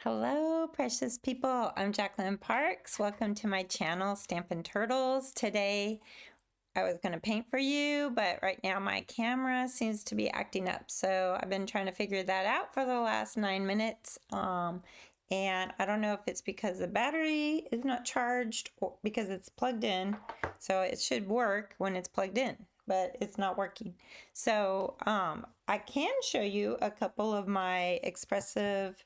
Hello, precious people. I'm Jacqueline Parks. Welcome to my channel, Stampin' Turtles. Today, I was going to paint for you, but right now my camera seems to be acting up. So I've been trying to figure that out for the last 9 minutes. And I don't know if it's because the battery is not charged or because it's plugged in. So it should work when it's plugged in, but it's not working. So I can show you a couple of my expressive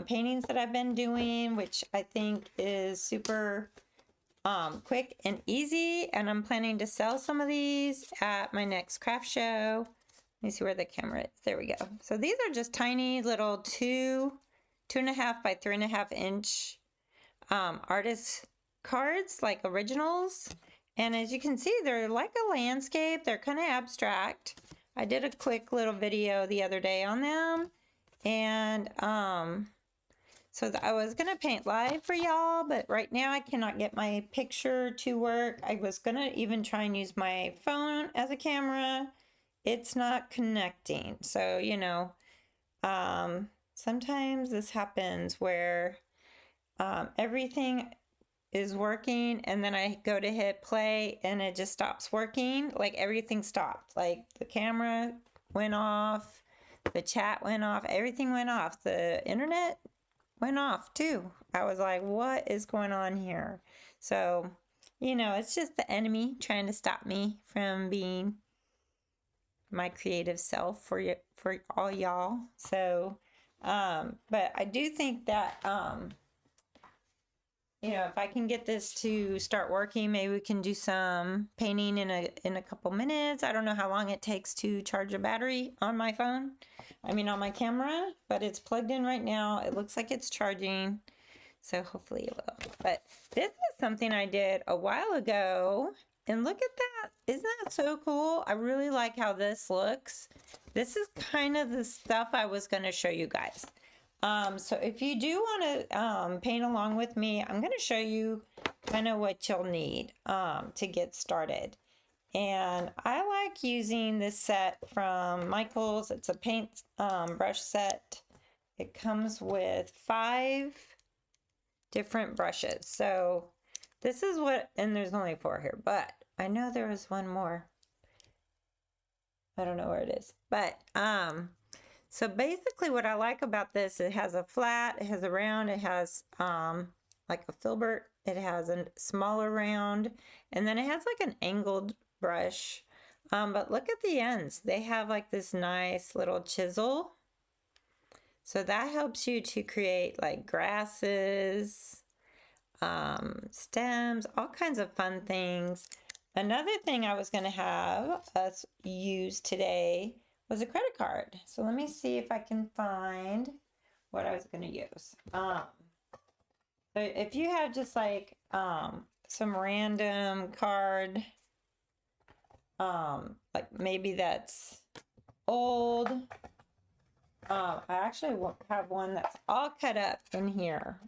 paintings that I've been doing, which I think is super quick and easy, and I'm planning to sell some of these at my next craft show. Let me see where the camera is. There we go. So these are just tiny little 2.5 by 3.5 inch artist cards, like originals. And as you can see, they're like a landscape. They're kind of abstract. I did a quick little video the other day on them. And so I was gonna paint live for y'all, but right now I cannot get my picture to work. I was gonna even try and use my phone as a camera. It's not connecting. So, you know, sometimes this happens where everything is working and then I go to hit play and it just stops working. Like everything stopped. Like the camera went off. The chat went off, everything went off. The internet went off too. I was like, what is going on here? So, you know, it's just the enemy trying to stop me from being my creative self for all y'all. So, but I do think that, you know, if I can get this to start working, maybe we can do some painting in a couple minutes. I don't know how long it takes to charge a battery on my phone. I mean, on my camera, but it's plugged in right now. It looks like it's charging, so hopefully it will. But this is something I did a while ago, and look at that. Isn't that so cool? I really like how this looks. This is kind of the stuff I was going to show you guys. So if you do want to paint along with me, I'm going to show you kind of what you'll need to get started. And I like using this set from Michaels. It's a paint brush set. It comes with 5 different brushes. So this is what, and there's only 4 here, but I know there was one more. I don't know where it is, but so basically what I like about this, it has a flat, it has a round, it has like a filbert, it has a smaller round, and then it has like an angled brush. But look at the ends. They have like this nice little chisel. So that helps you to create like grasses, stems, all kinds of fun things. Another thing I was going to have us use today was a credit card. So let me see if I can find what I was going to use. So if you have just like some random card, like maybe that's old. I actually have one that's all cut up in here,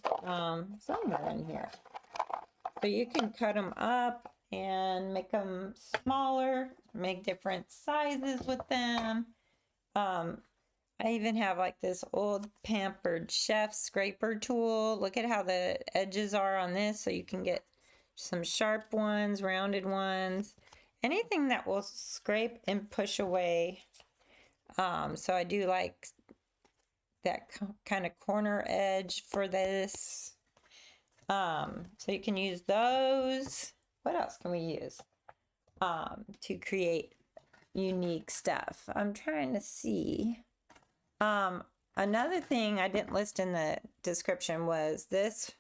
somewhere in here. So you can cut them up and make them smaller, make different sizes with them. I even have like this old Pampered Chef scraper tool. Look at how the edges are on this, so you can get some sharp ones, rounded ones, anything that will scrape and push away. So I do like that kind of corner edge for this. So you can use those. What else can we use to create unique stuff? I'm trying to see. Another thing I didn't list in the description was this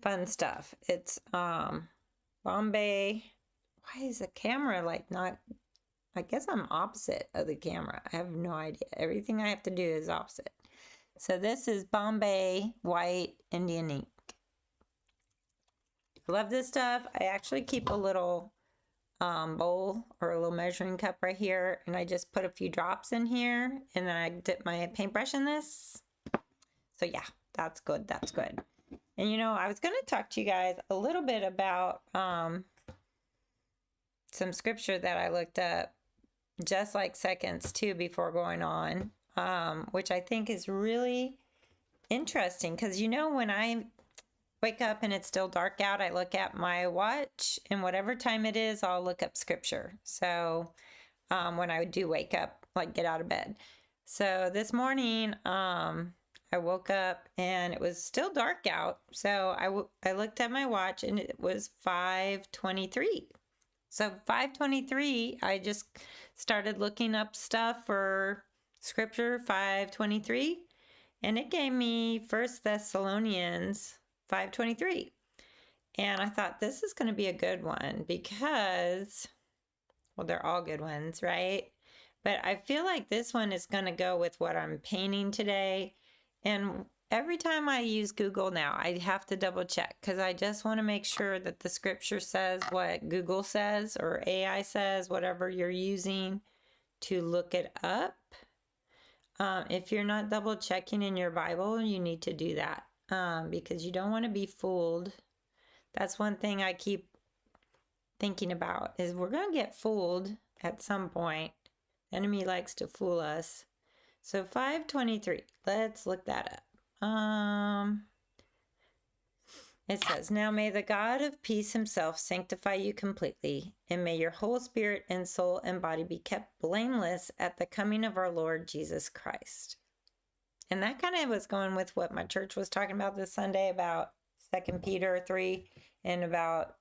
fun stuff. It's Bombay. Why is the camera like not? I guess I'm opposite of the camera. I have no idea. Everything I have to do is opposite. So this is Bombay White Indian ink. I love this stuff. I actually keep a little bowl or a little measuring cup right here, and I just put a few drops in here, and then I dip my paintbrush in this. So yeah, that's good. That's good. And you know, I was going to talk to you guys a little bit about some scripture that I looked up just like seconds too before going on, which I think is really interesting because, when I wake up and it's still dark out, I look at my watch, and whatever time it is, I'll look up scripture. So when I do wake up, like get out of bed. So this morning, I woke up and it was still dark out. So I looked at my watch and it was 5:23. So 5:23, I just started looking up stuff for scripture, 5:23, and it gave me 1 Thessalonians 5:23. And I thought this is going to be a good one because, well, they're all good ones, right? But I feel like this one is going to go with what I'm painting today. And every time I use Google now, I have to double check because I just want to make sure that the scripture says what Google says or AI says, whatever you're using to look it up. If you're not double checking in your Bible, you need to do that because you don't want to be fooled. That's one thing I keep thinking about is we're going to get fooled at some point. The enemy likes to fool us. So 5:23, let's look that up. It says, now may the God of peace himself sanctify you completely, and may your whole spirit and soul and body be kept blameless at the coming of our Lord Jesus Christ. And that kind of was going with what my church was talking about this Sunday about 2 Peter 3 and about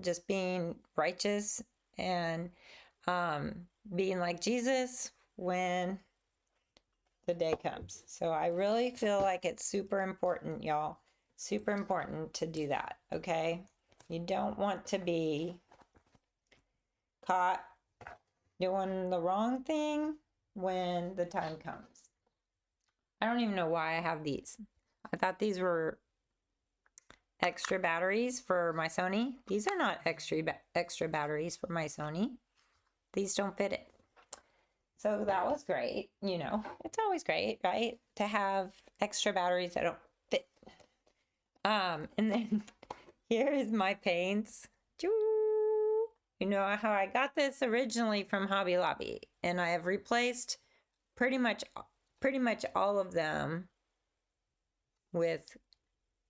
just being righteous and being like Jesus when the day comes. So I really feel like it's super important, y'all. Super important to do that, okay? You don't want to be caught doing the wrong thing when the time comes. I don't even know why I have these. I thought these were extra batteries for my Sony. These are not extra batteries for my Sony. These don't fit it. So that was great. It's always great, right? To have extra batteries that don't fit. And then here is my paints. You know how I got this originally from Hobby Lobby, and I have replaced pretty much all of them with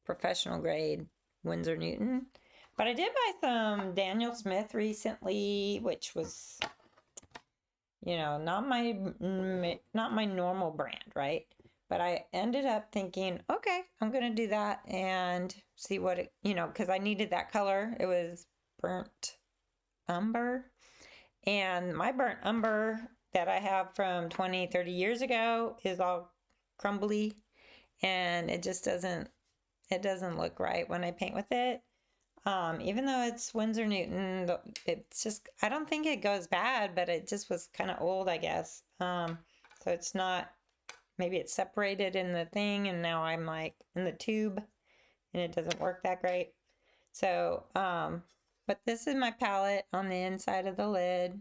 professional grade Winsor Newton. But I did buy some Daniel Smith recently, which was, not my normal brand, right? But I ended up thinking, okay, I'm going to do that and see what it, because I needed that color. It was burnt umber. And my burnt umber that I have from 20, 30 years ago is all crumbly. And it just doesn't look right when I paint with it. Even though it's Winsor Newton, it's just, I don't think it goes bad, but it just was kind of old, I guess. So it's not, maybe it's separated in the thing and now I'm like in the tube and it doesn't work that great. So, but this is my palette on the inside of the lid.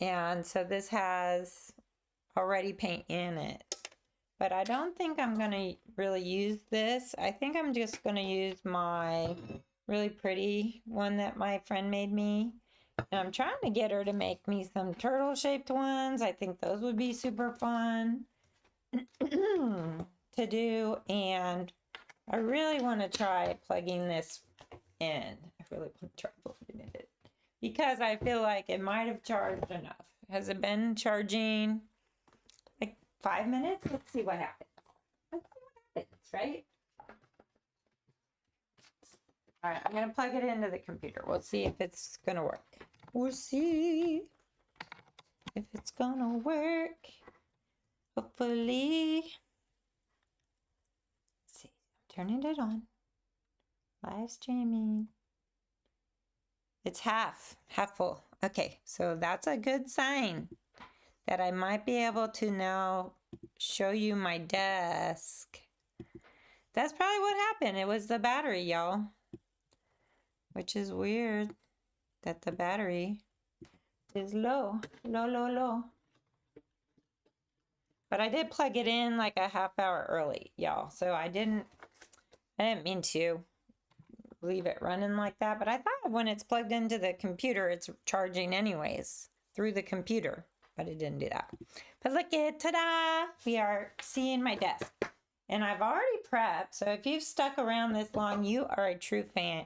And so this has already paint in it. But I don't think I'm going to really use this. I think I'm just going to use my really pretty one that my friend made me. And I'm trying to get her to make me some turtle-shaped ones. I think those would be super fun to do. And I really want to try plugging this in. I really want to try plugging it in. Because I feel like it might have charged enough. Has it been charging like 5 minutes? Let's see what happens. Let's see what happens, right? All right, I'm going to plug it into the computer. We'll see if it's going to work. We'll see if it's going to work. Hopefully. Let's see. I'm turning it on. Live streaming. It's half full. Okay, so that's a good sign that I might be able to now show you my desk. That's probably what happened. It was the battery, y'all. Which is weird that the battery is low. Low. But I did plug it in like a half hour early, y'all. So I didn't mean to leave it running like that. But I thought when it's plugged into the computer, it's charging anyways through the computer. But it didn't do that. But look at, ta-da! We are seeing my desk. And I've already prepped, so if you've stuck around this long, you are a true fan,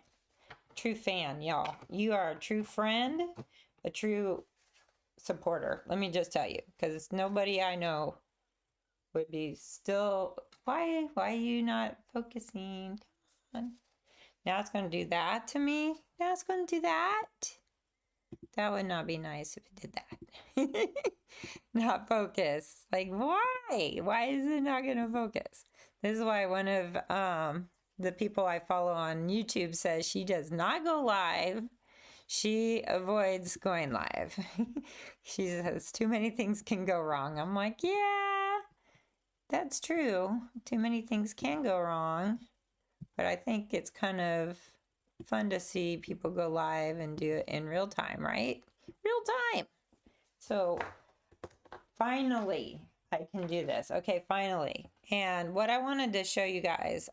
y'all. You are a true friend, a true supporter. Let me just tell you, because nobody I know would be still. Why are you not focusing? Come on. Now it's going to do that to me. Now it's going to do that. That would not be nice if it did that. Not focus. Like, why? Why is it not going to focus? This is why one of the people I follow on YouTube says she does not go live. She avoids going live. She says too many things can go wrong. I'm like, yeah, that's true. Too many things can go wrong. But I think it's kind of fun to see people go live and do it in real time, right? Real time. So finally, I can do this. Okay, finally. And what I wanted to show you guys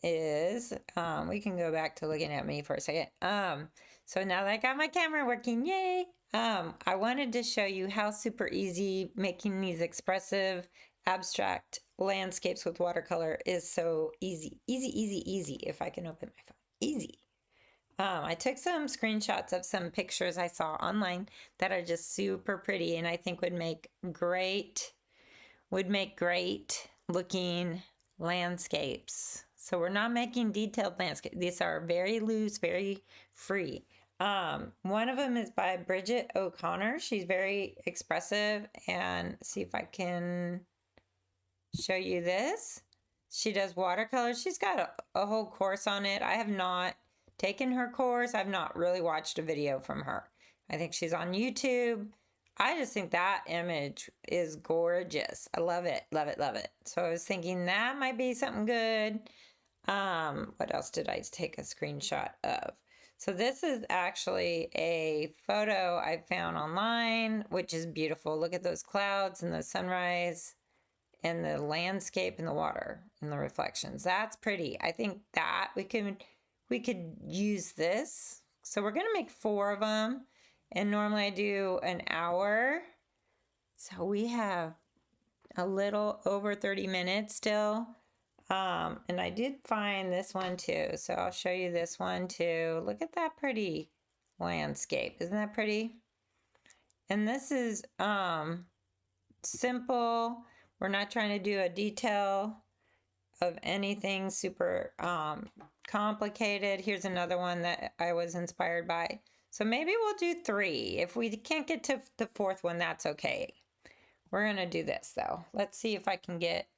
is, we can go back to looking at me for a second. So now that I got my camera working, yay! I wanted to show you how super easy making these expressive abstract landscapes with watercolor is. So easy, easy, if I can open my phone. Easy. I took some screenshots of some pictures I saw online that are just super pretty and I think would make great looking landscapes. So we're not making detailed landscapes. These are very loose, very free. One of them is by Bridget O'Connor. She's very expressive, and see if I can show you this. She does watercolor. She's got a whole course on it. I have not taken her course. I've not really watched a video from her. I think she's on YouTube. I just think that image is gorgeous. I love it, love it, love it. So I was thinking that might be something good. What else did I take a screenshot of? So this is actually a photo I found online, which is beautiful. Look at those clouds and the sunrise and the landscape and the water and the reflections. That's pretty. I think that we could use this. So we're gonna make 4 of them. And normally I do an hour. So we have a little over 30 minutes still. And I did find this one too. So I'll show you this one too. Look at that pretty landscape. Isn't that pretty? And this is simple. We're not trying to do a detail of anything super complicated. Here's another one that I was inspired by. So maybe we'll do 3. If we can't get to the 4th one, that's okay. We're gonna do this though. Let's see if I can get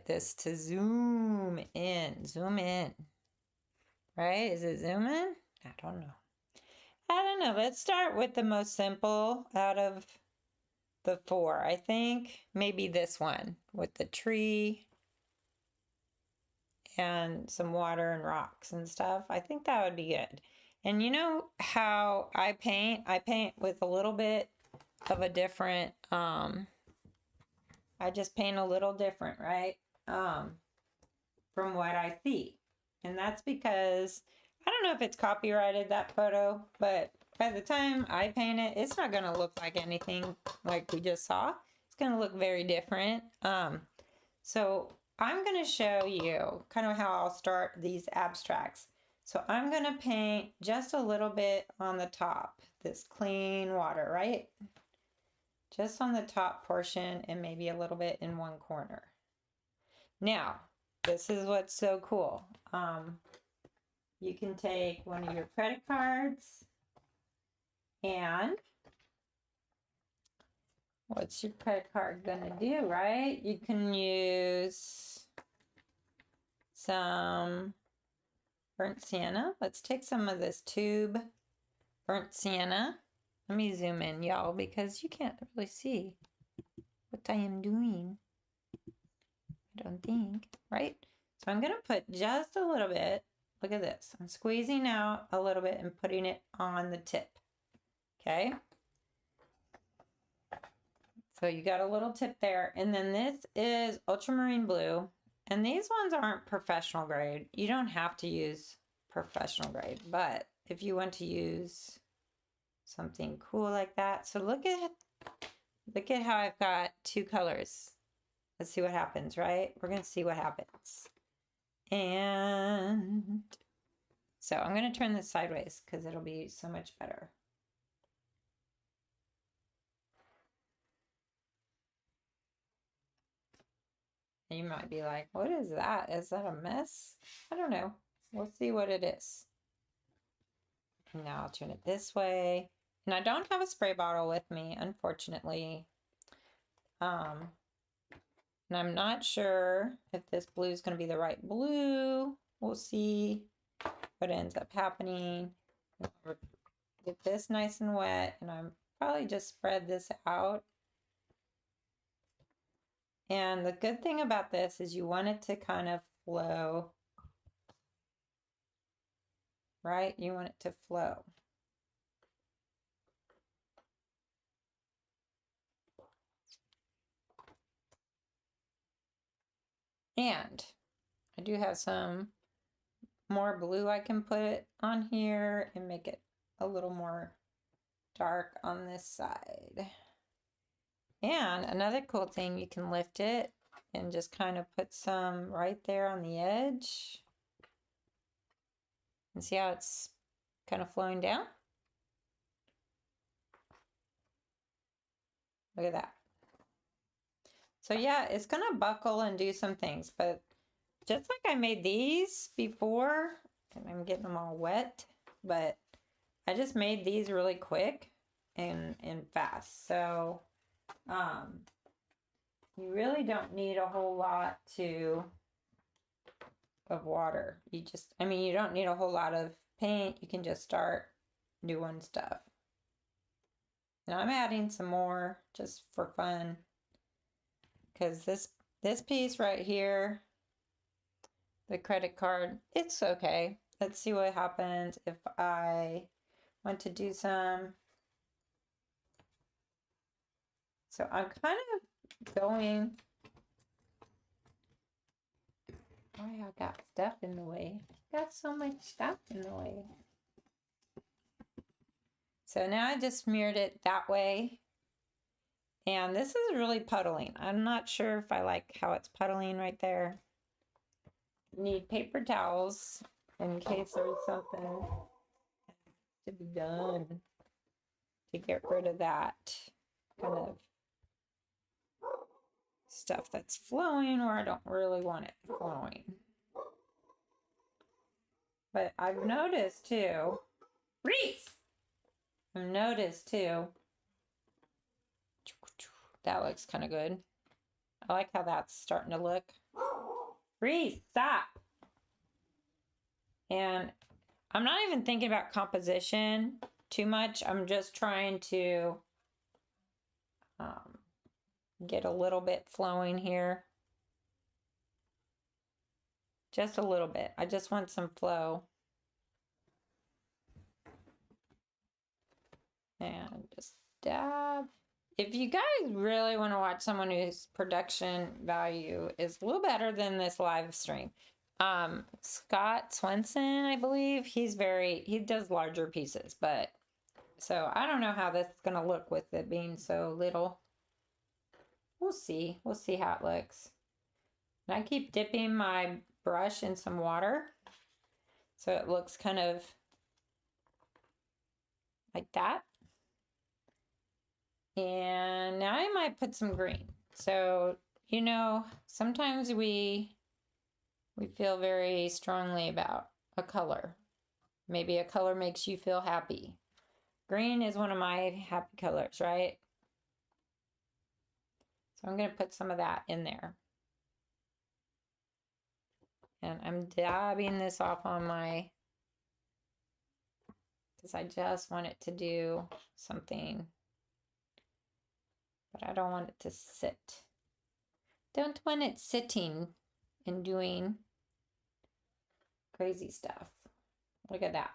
this to zoom in. Right? Is it zoom in? I don't know. Let's start with the most simple out of the 4. I think maybe this one with the tree and some water and rocks and stuff. I think that would be good. And you know how I paint? I paint with a little bit of a different, I just paint a little different, right? From what I see. And that's because, I don't know if it's copyrighted, that photo, but by the time I paint it, it's not going to look like anything like we just saw. It's going to look very different. So I'm going to show you kind of how I'll start these abstracts. So I'm going to paint just a little bit on the top, this clean water, right? Just on the top portion and maybe a little bit in one corner. Now, this is what's so cool. You can take one of your credit cards and what's your credit card gonna do, right? You can use some burnt sienna. Let's take some of this tube burnt sienna. Let me zoom in, y'all, because you can't really see what I am doing. I don't think, right? So I'm going to put just a little bit. Look at this. I'm squeezing out a little bit and putting it on the tip. Okay. So you got a little tip there. And then this is ultramarine blue. And these ones aren't professional grade. You don't have to use professional grade, but if you want to use something cool like that. So look at how I've got 2 colors. Let's see what happens, right? We're gonna see what happens. And so I'm gonna turn this sideways because it'll be so much better. And you might be like, what is that? Is that a mess? I don't know. We'll see what it is. Now I'll turn it this way. And I don't have a spray bottle with me, unfortunately. And I'm not sure if this blue is going to be the right blue. We'll see what ends up happening. Get this nice and wet, and I'm probably just spread this out. And the good thing about this is you want it to kind of flow, right? You want it to flow. And I do have some more blue I can put on here and make it a little more dark on this side. And another cool thing, you can lift it and just kind of put some right there on the edge. And see how it's kind of flowing down? Look at that. So yeah, it's gonna buckle and do some things, but just like I made these before, and I'm getting them all wet, but I just made these really quick and fast. So you really don't need a whole lot of water. You don't need a whole lot of paint. You can just start doing stuff. And I'm adding some more just for fun, because this piece right here, the credit card, it's okay. Let's see what happens if I want to do some. So I'm kind of going, oh, I got stuff in the way. Got so much stuff in the way. So now I just smeared it that way. And this is really puddling. I'm not sure if I like how it's puddling right there. Need paper towels in case there's something to be done to get rid of that kind of stuff that's flowing, or I don't really want it flowing. But I've noticed too, Reese! I've noticed too, that looks kind of good. I like how that's starting to look. Reese, stop! And I'm not even thinking about composition too much. I'm just trying to get a little bit flowing here. Just a little bit. I just want some flow. And just dab. If you guys really want to watch someone whose production value is a little better than this live stream, Scott Swenson, I believe, he does larger pieces, but so I don't know how this is going to look with it being so little. We'll see how it looks. And I keep dipping my brush in some water so it looks kind of like that. And now I might put some green. So, you know, sometimes we feel very strongly about a color. Maybe a color makes you feel happy. Green is one of my happy colors, right? So I'm going to put some of that in there. And I'm dabbing this off on my, because I just want it to do something, but I don't want it to sit. Don't want it sitting and doing crazy stuff. Look at that.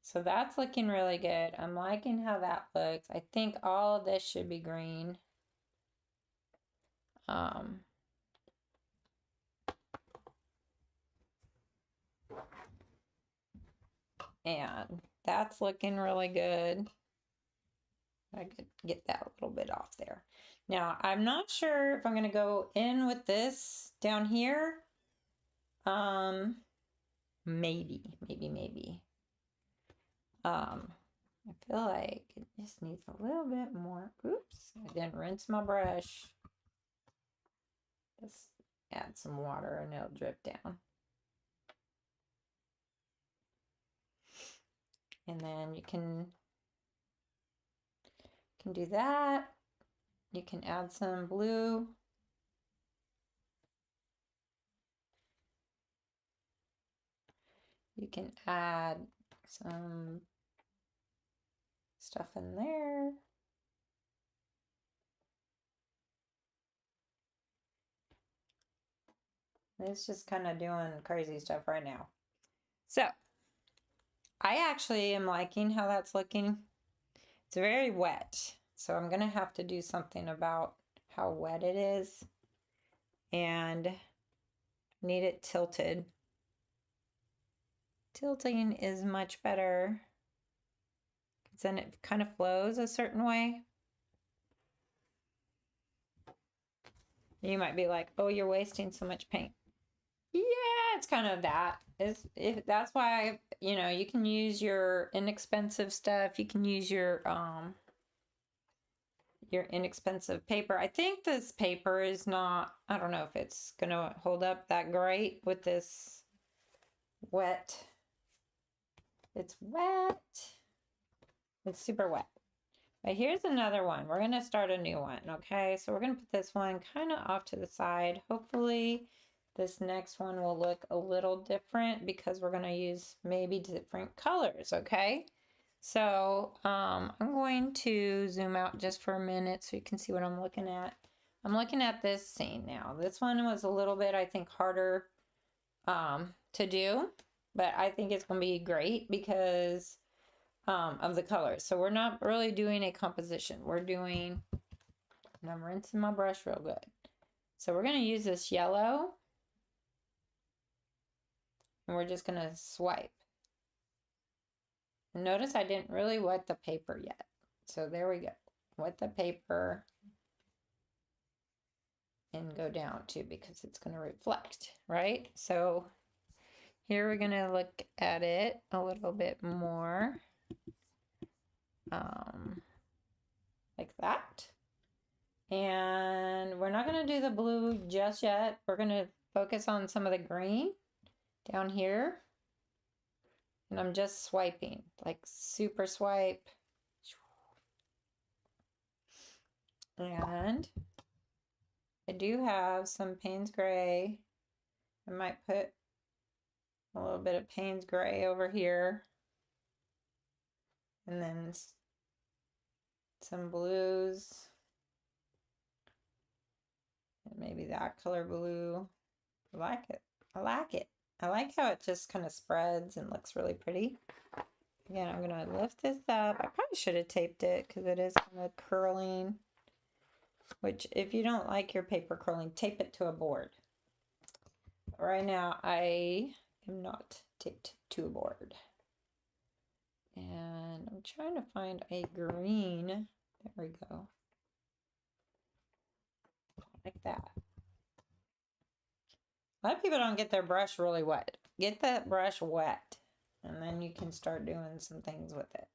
So that's looking really good. I'm liking how that looks. I think all of this should be green. And that's looking really good. I could get that a little bit off there. Now, I'm not sure if I'm going to go in with this down here. Maybe. I feel like it just needs a little bit more. Oops, I didn't rinse my brush. Just add some water and it'll drip down. And then you can do that. You can add some blue. You can add some stuff in there. It's just kind of doing crazy stuff right now. So I actually am liking how that's looking. It's very wet. So I'm going to have to do something about how wet it is. And need it tilted. Tilting is much better. Because then it kind of flows a certain way. You might be like, oh, you're wasting so much paint. Yeah, it's kind of that. That's why, you know, you can use your inexpensive stuff. You can use your inexpensive paper. I think this paper is not, I don't know if it's gonna hold up that great with this wet. It's wet. It's super wet. But here's another one. We're gonna start a new one, okay? So we're gonna put this one kind of off to the side. Hopefully this next one will look a little different because we're gonna use maybe different colors, okay? So I'm going to zoom out just for a minute so you can see what I'm looking at. I'm looking at this scene now. This one was a little bit, I think, harder to do, but I think it's gonna be great because of the colors. So we're not really doing a composition. We're doing, and I'm rinsing my brush real good. So we're going to use this yellow and we're just going to swipe. And notice I didn't really wet the paper yet. So there we go. Wet the paper and go down too because it's going to reflect, right? So here we're going to look at it a little bit more. Like that. And we're not going to do the blue just yet. We're going to focus on some of the green down here. And I'm just swiping, like super swipe. And I do have some Payne's Gray. I might put a little bit of Payne's Gray over here. And then some blues. And maybe that color blue. I like it. I like it. I like how it just kind of spreads and looks really pretty. Again, I'm going to lift this up. I probably should have taped it because it is kind of curling. Which, if you don't like your paper curling, tape it to a board. Right now, I am not taped to a board. And I'm trying to find a green. There we go. Like that. A lot of people don't get their brush really wet. Get that brush wet, and then you can start doing some things with it.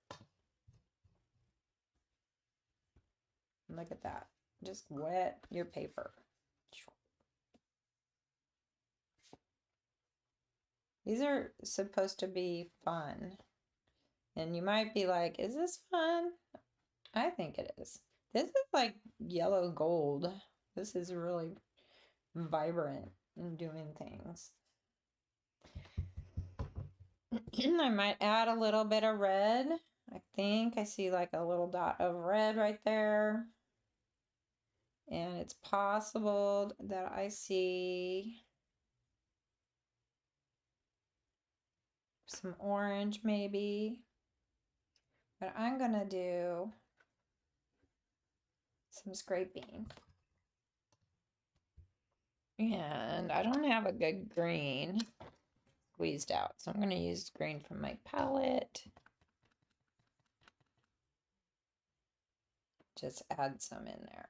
Look at that. Just wet your paper. These are supposed to be fun. And you might be like, is this fun? I think it is. This is like yellow gold. This is really vibrant in doing things. I might add a little bit of red. I think I see like a little dot of red right there. And it's possible that I see some orange maybe. But I'm going to do some scraping. And I don't have a good green squeezed out, so I'm going to use green from my palette. just add some in there.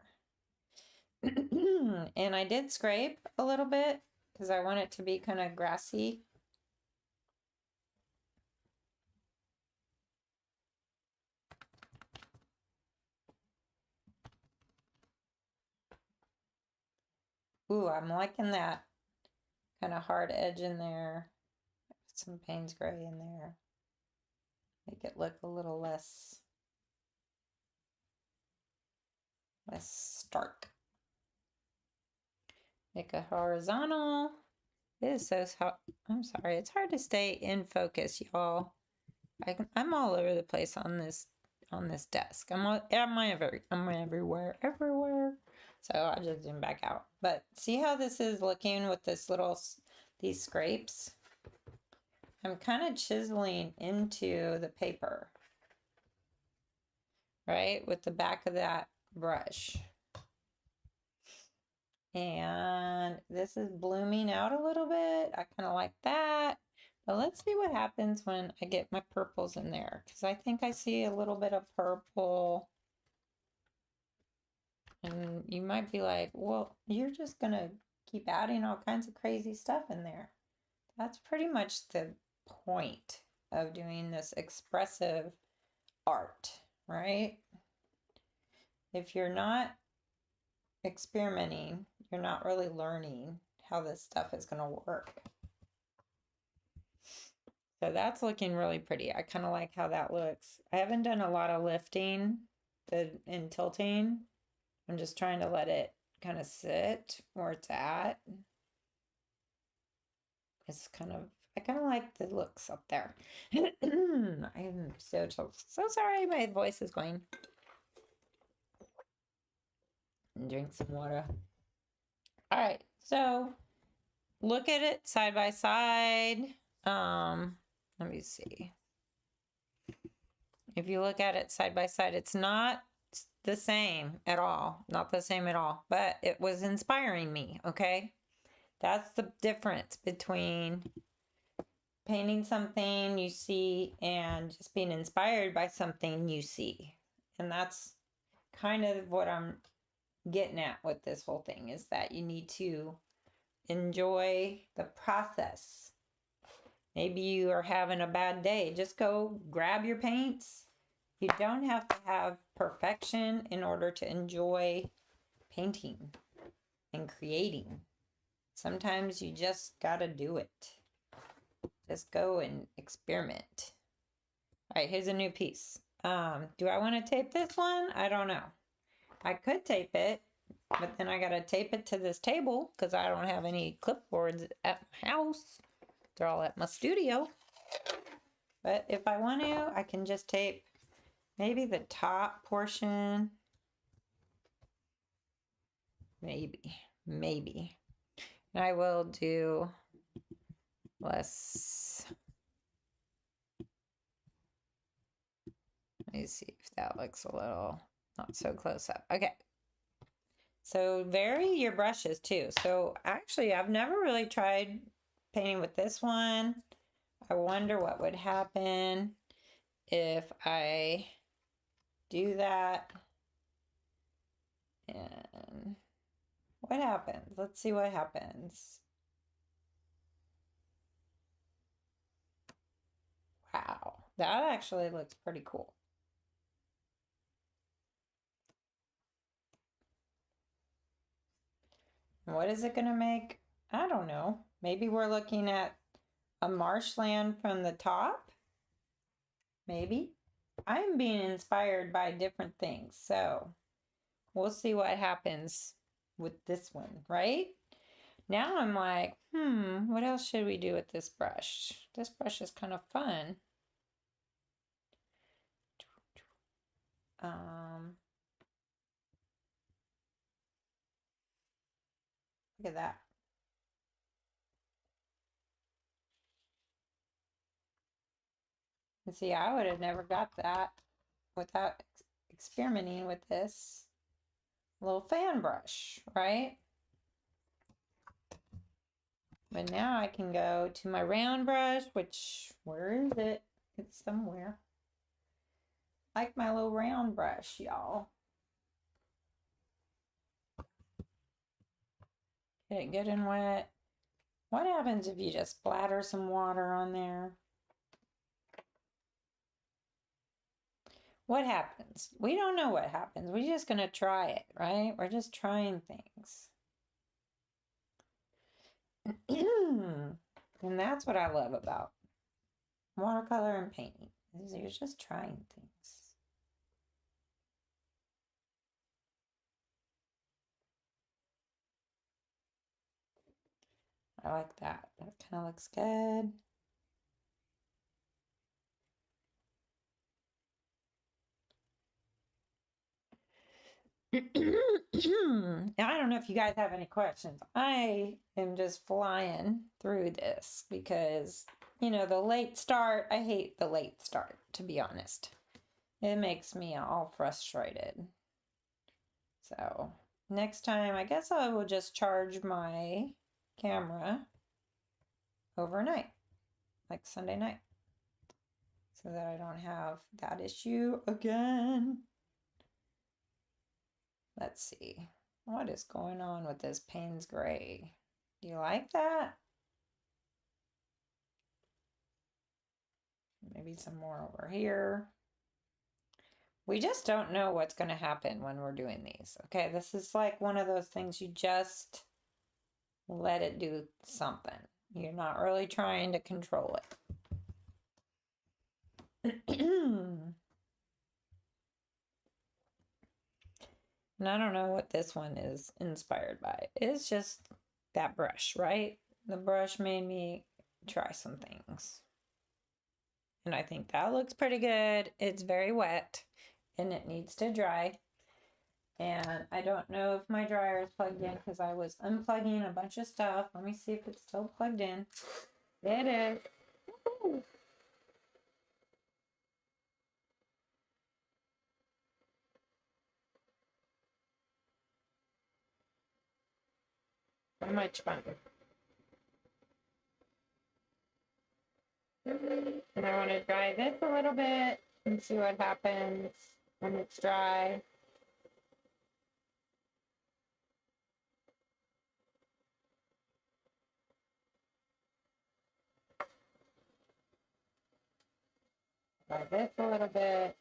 And I did scrape a little bit because I want it to be kind of grassy. Ooh, I'm liking that kind of hard edge in there. Put some Payne's Gray in there. Make it look a little less stark. Make a horizontal. It is so hot. I'm sorry, it's hard to stay in focus, y'all. I'm all over the place on this desk. I'm everywhere. So I just zoom back out. But see how this is looking with these scrapes? I'm kind of chiseling into the paper, right? With the back of that brush. And this is blooming out a little bit. I kind of like that. But let's see what happens when I get my purples in there. Because I think I see a little bit of purple. And you might be like, well, you're just going to keep adding all kinds of crazy stuff in there. That's pretty much the point of doing this expressive art, right? If you're not experimenting, you're not really learning how this stuff is going to work. So that's looking really pretty. I kind of like how that looks. I haven't done a lot of lifting and tilting. I'm just trying to let it kind of sit where it's at. It's kind of, I kind of like the looks up there. I am so sorry. My voice is going. And drink some water. All right. So look at it side by side. Let me see. If you look at it side by side, it's not the same at all. Not the same at all. But it was inspiring me, okay? That's the difference between painting something you see and just being inspired by something you see. And that's kind of what I'm getting at with this whole thing, is that you need to enjoy the process. Maybe you are having a bad day. Just go grab your paints. You don't have to have perfection in order to enjoy painting and creating. Sometimes you just gotta do it. Just go and experiment. All right, here's a new piece. Do I want to tape this one? I don't know. I could tape it, but then I gotta tape it to this table because I don't have any clipboards at my house. They're all at my studio. But if I want to, I can just tape maybe the top portion. Maybe. And I will do less. Let me see if that looks a little not so close up. Okay. So vary your brushes too. So actually, I've never really tried painting with this one. I wonder what would happen if I do that. And what happens? Let's see what happens. Wow, that actually looks pretty cool. What is it going to make? I don't know. Maybe we're looking at a marshland from the top. Maybe. I'm being inspired by different things. So we'll see what happens with this one, right? Now I'm like, what else should we do with this brush? This brush is kind of fun. Look at that. And see, I would have never got that without experimenting with this little fan brush, right? But now I can go to my round brush, which, where is it? It's somewhere. Like my little round brush, y'all. Get it good and wet. What happens if you just splatter some water on there? What happens? We don't know what happens. We're just going to try it, right? We're just trying things. And that's what I love about watercolor and painting, is you're just trying things. I like that. That kind of looks good. I don't know if you guys have any questions. I am just flying through this because, you know, the late start, I hate the late start, to be honest. It makes me all frustrated. So next time, I guess I will just charge my camera overnight, like Sunday night, so that I don't have that issue again. Let's see. What is going on with this Payne's Gray? Do you like that? Maybe some more over here. We just don't know what's going to happen when we're doing these. Okay, this is like one of those things you just let it do something. You're not really trying to control it. And I don't know what this one is inspired by. It's just that brush, right? The brush made me try some things. And I think that looks pretty good. It's very wet and it needs to dry. And I don't know if my dryer is plugged in because I was unplugging a bunch of stuff. Let me see if it's still plugged in. It is. Woo-hoo. So much fun. And I want to dry this a little bit and see what happens when it's dry. Dry this a little bit.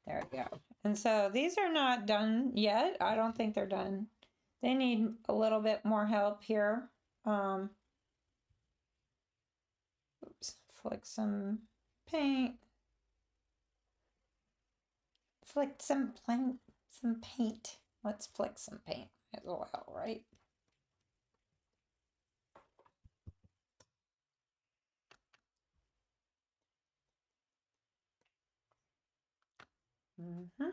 There we go. And so these are not done yet. I don't think they're done. They need a little bit more help here. Oops, flick some paint. Flick some paint. Let's flick some paint as well, right? Mm-hmm.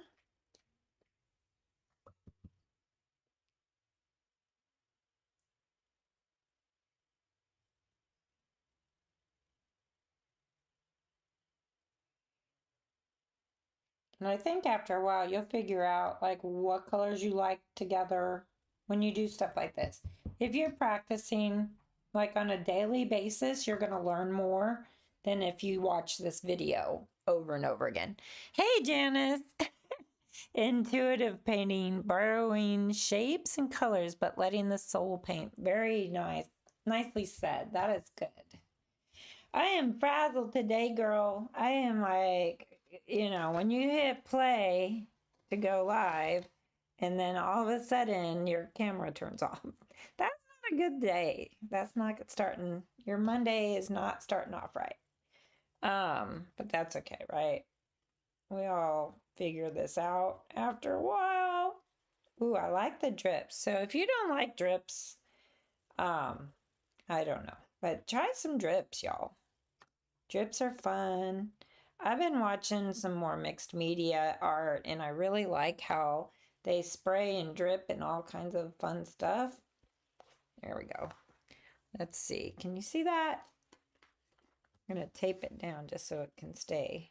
And I think after a while, you'll figure out like what colors you like together when you do stuff like this. If you're practicing like on a daily basis, you're going to learn more than if you watch this video over and over again. Hey, Janice. Intuitive painting, borrowing shapes and colors, but letting the soul paint. Very nice. Nicely said. That is good. I am frazzled today, girl. I am like, you know, when you hit play to go live and then all of a sudden your camera turns off. That's not a good day. That's not starting. Your Monday is not starting off right. But that's okay, right? We all figure this out after a while. Ooh, I like the drips. So if you don't like drips, I don't know. But try some drips, y'all. Drips are fun. I've been watching some more mixed media art and I really like how they spray and drip and all kinds of fun stuff. There we go. Let's see. Can you see that? I'm going to tape it down just so it can stay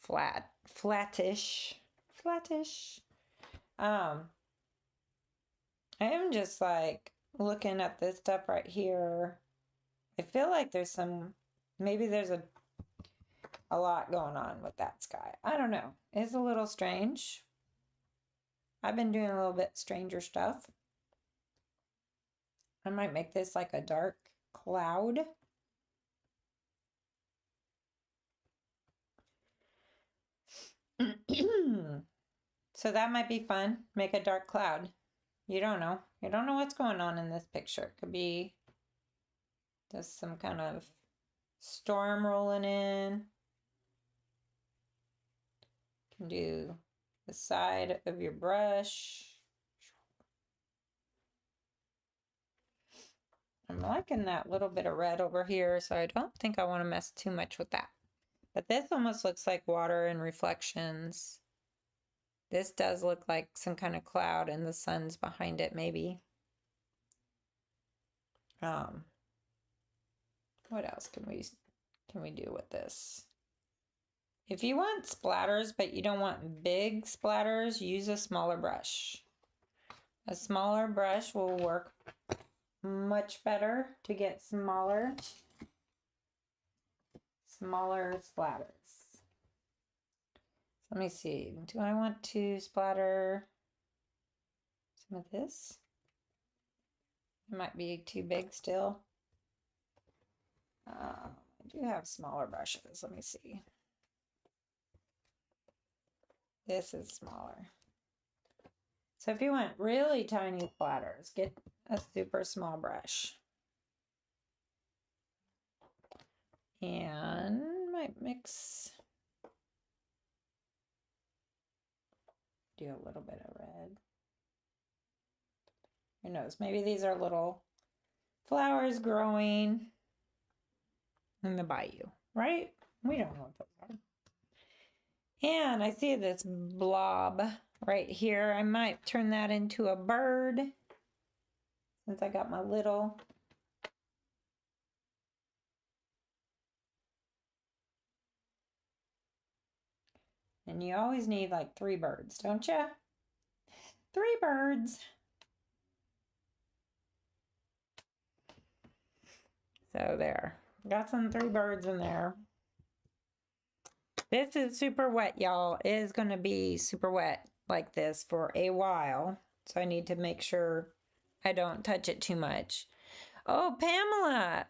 flattish. I I am just like looking at this stuff right here. I feel like there's maybe there's a lot going on with that sky. I don't know. It's a little strange. I've been doing a little bit stranger stuff. I might make this like a dark cloud. So that might be fun. Make a dark cloud. You don't know. You don't know what's going on in this picture. It could be just some kind of storm rolling in. You can do the side of your brush. I'm liking that little bit of red over here, so I don't think I want to mess too much with that. But this almost looks like water and reflections. This does look like some kind of cloud and the sun's behind it, maybe. What else can we do with this? If you want splatters, but you don't want big splatters, use a smaller brush. A smaller brush will work much better to get smaller splatters. Let me see. Do I want to splatter some of this? It might be too big still. I do have smaller brushes. Let me see. This is smaller. So if you want really tiny splatters, get a super small brush. And might mix. Do a little bit of red. Who knows? Maybe these are little flowers growing in the bayou, right? We don't know what those are. And I see this blob right here. I might turn that into a bird since I got my little. And you always need like 3 birds, don't you? 3 birds. So there. Got some 3 birds in there. This is super wet, y'all. It is going to be super wet like this for a while. So I need to make sure I don't touch it too much. Oh, Pamela,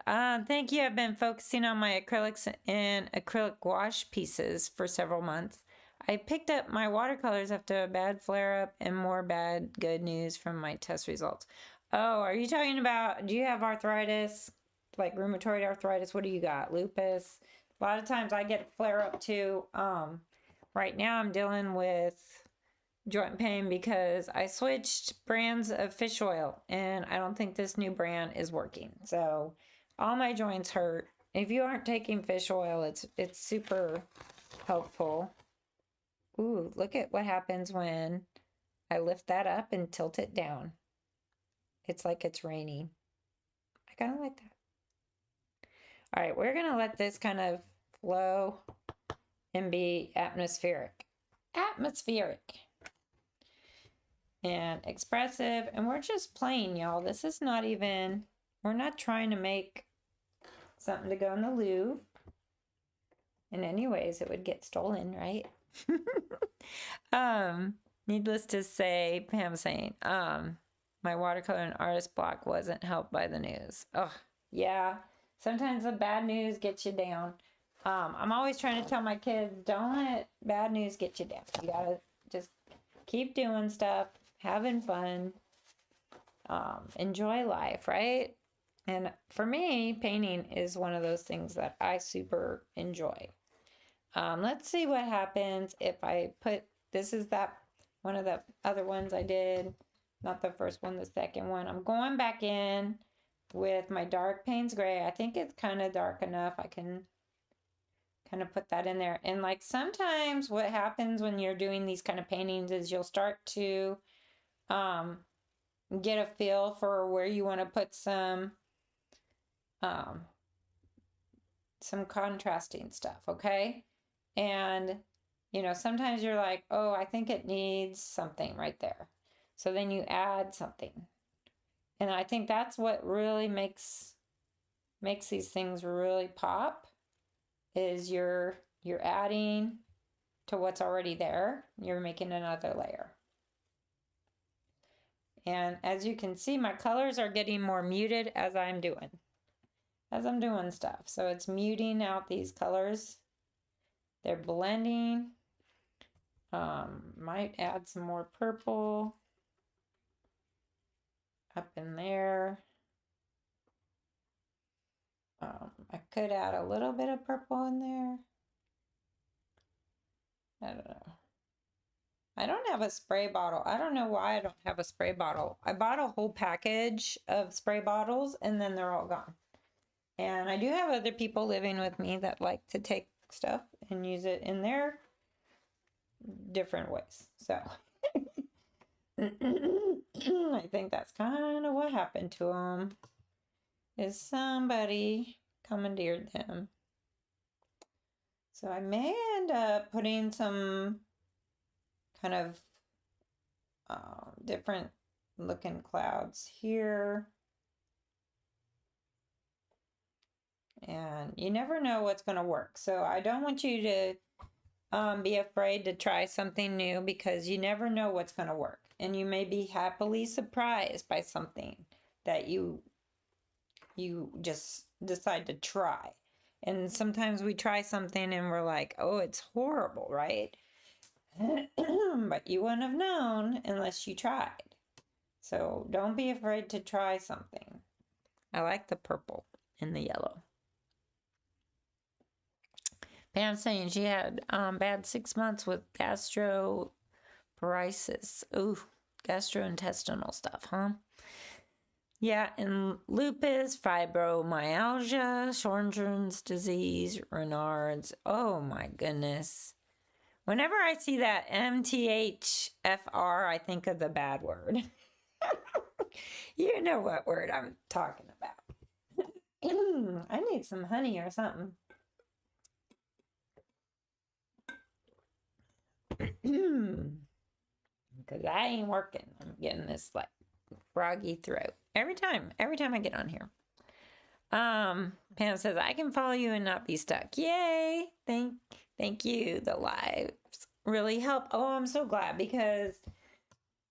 thank you. I've been focusing on my acrylics and acrylic wash pieces for several months. I picked up my watercolors after a bad flare-up and more bad good news from my test results. Oh, are you talking about, do you have arthritis? Like rheumatoid arthritis? What do you got? Lupus? A lot of times I get a flare-up too. Right now I'm dealing with joint pain because I switched brands of fish oil and I don't think this new brand is working. So all my joints hurt. If you aren't taking fish oil, it's super helpful. Ooh, look at what happens when I lift that up and tilt it down. It's like it's raining. I kind of like that. All right, we're going to let this kind of flow and be atmospheric. Atmospheric. And expressive. And we're just playing, y'all. This is not even, we're not trying to make something to go in the Louvre. In any ways, it would get stolen, right? Needless to say, Pam saying, my watercolor and artist block wasn't helped by the news. Oh, yeah. Sometimes the bad news gets you down. I'm always trying to tell my kids, don't let bad news get you down. You gotta just keep doing stuff, having fun, enjoy life, right? And for me, painting is one of those things that I super enjoy. Let's see what happens if I put, this is that one of the other ones I did, not the first one, the second one. I'm going back in with my dark Payne's Gray. I think it's kind of dark enough. I can kind of put that in there. And like sometimes what happens when you're doing these kind of paintings is you'll start to get a feel for where you want to put some contrasting stuff, okay? And you know, sometimes you're like, oh, I think it needs something right there. So then you add something. And I think that's what really makes these things really pop, is you're adding to what's already there. You're making another layer. And as you can see, my colors are getting more muted as I'm doing stuff. So it's muting out these colors. They're blending. Might add some more purple up in there. I could add a little bit of purple in there. I don't know. I don't have a spray bottle. I don't know why I don't have a spray bottle. I bought a whole package of spray bottles and then they're all gone. And I do have other people living with me that like to take stuff and use it in their different ways. So I think that's kind of what happened to them, is somebody commandeered them. So I may end up putting some kind of different looking clouds here. And you never know what's going to work. So I don't want you to be afraid to try something new, because you never know what's going to work. And you may be happily surprised by something that you just decide to try. And sometimes we try something and we're like, oh, it's horrible, right? But you wouldn't have known unless you tried. So don't be afraid to try something. I like the purple and the yellow. Pam's saying she had bad 6 months with gastroparesis. Ooh, gastrointestinal stuff, huh? Yeah, and lupus, fibromyalgia, Sjögren's disease, Raynaud's. Oh my goodness. Whenever I see that MTHFR, I think of the bad word. You know what word I'm talking about. I need some honey or something. Because I ain't working. I'm getting this like froggy throat every time I get on here. Pam says, I can follow you and not be stuck. Yay! Thank you. The lives really help. Oh, I'm so glad, because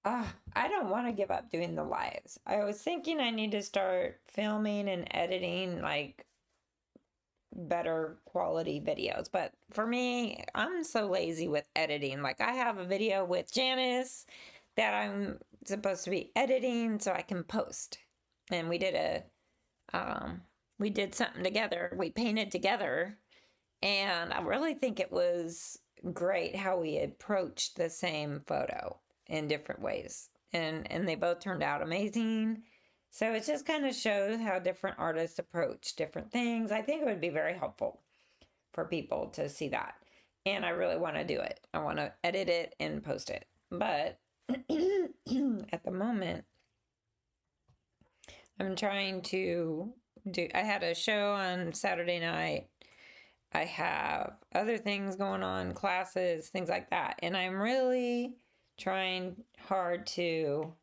I don't want to give up doing the lives. I was thinking I need to start filming and editing like better quality videos, but for me, I'm so lazy with editing. Like, I have a video with Janice that I'm supposed to be editing so I can post, and we did something together. We painted together, and I really think it was great how we approached the same photo in different ways, and they both turned out amazing. So it just kind of shows how different artists approach different things. I think it would be very helpful for people to see that. And I really want to do it. I want to edit it and post it. But at the moment, I'm trying to I had a show on Saturday night. I have other things going on, classes, things like that. And I'm really trying hard to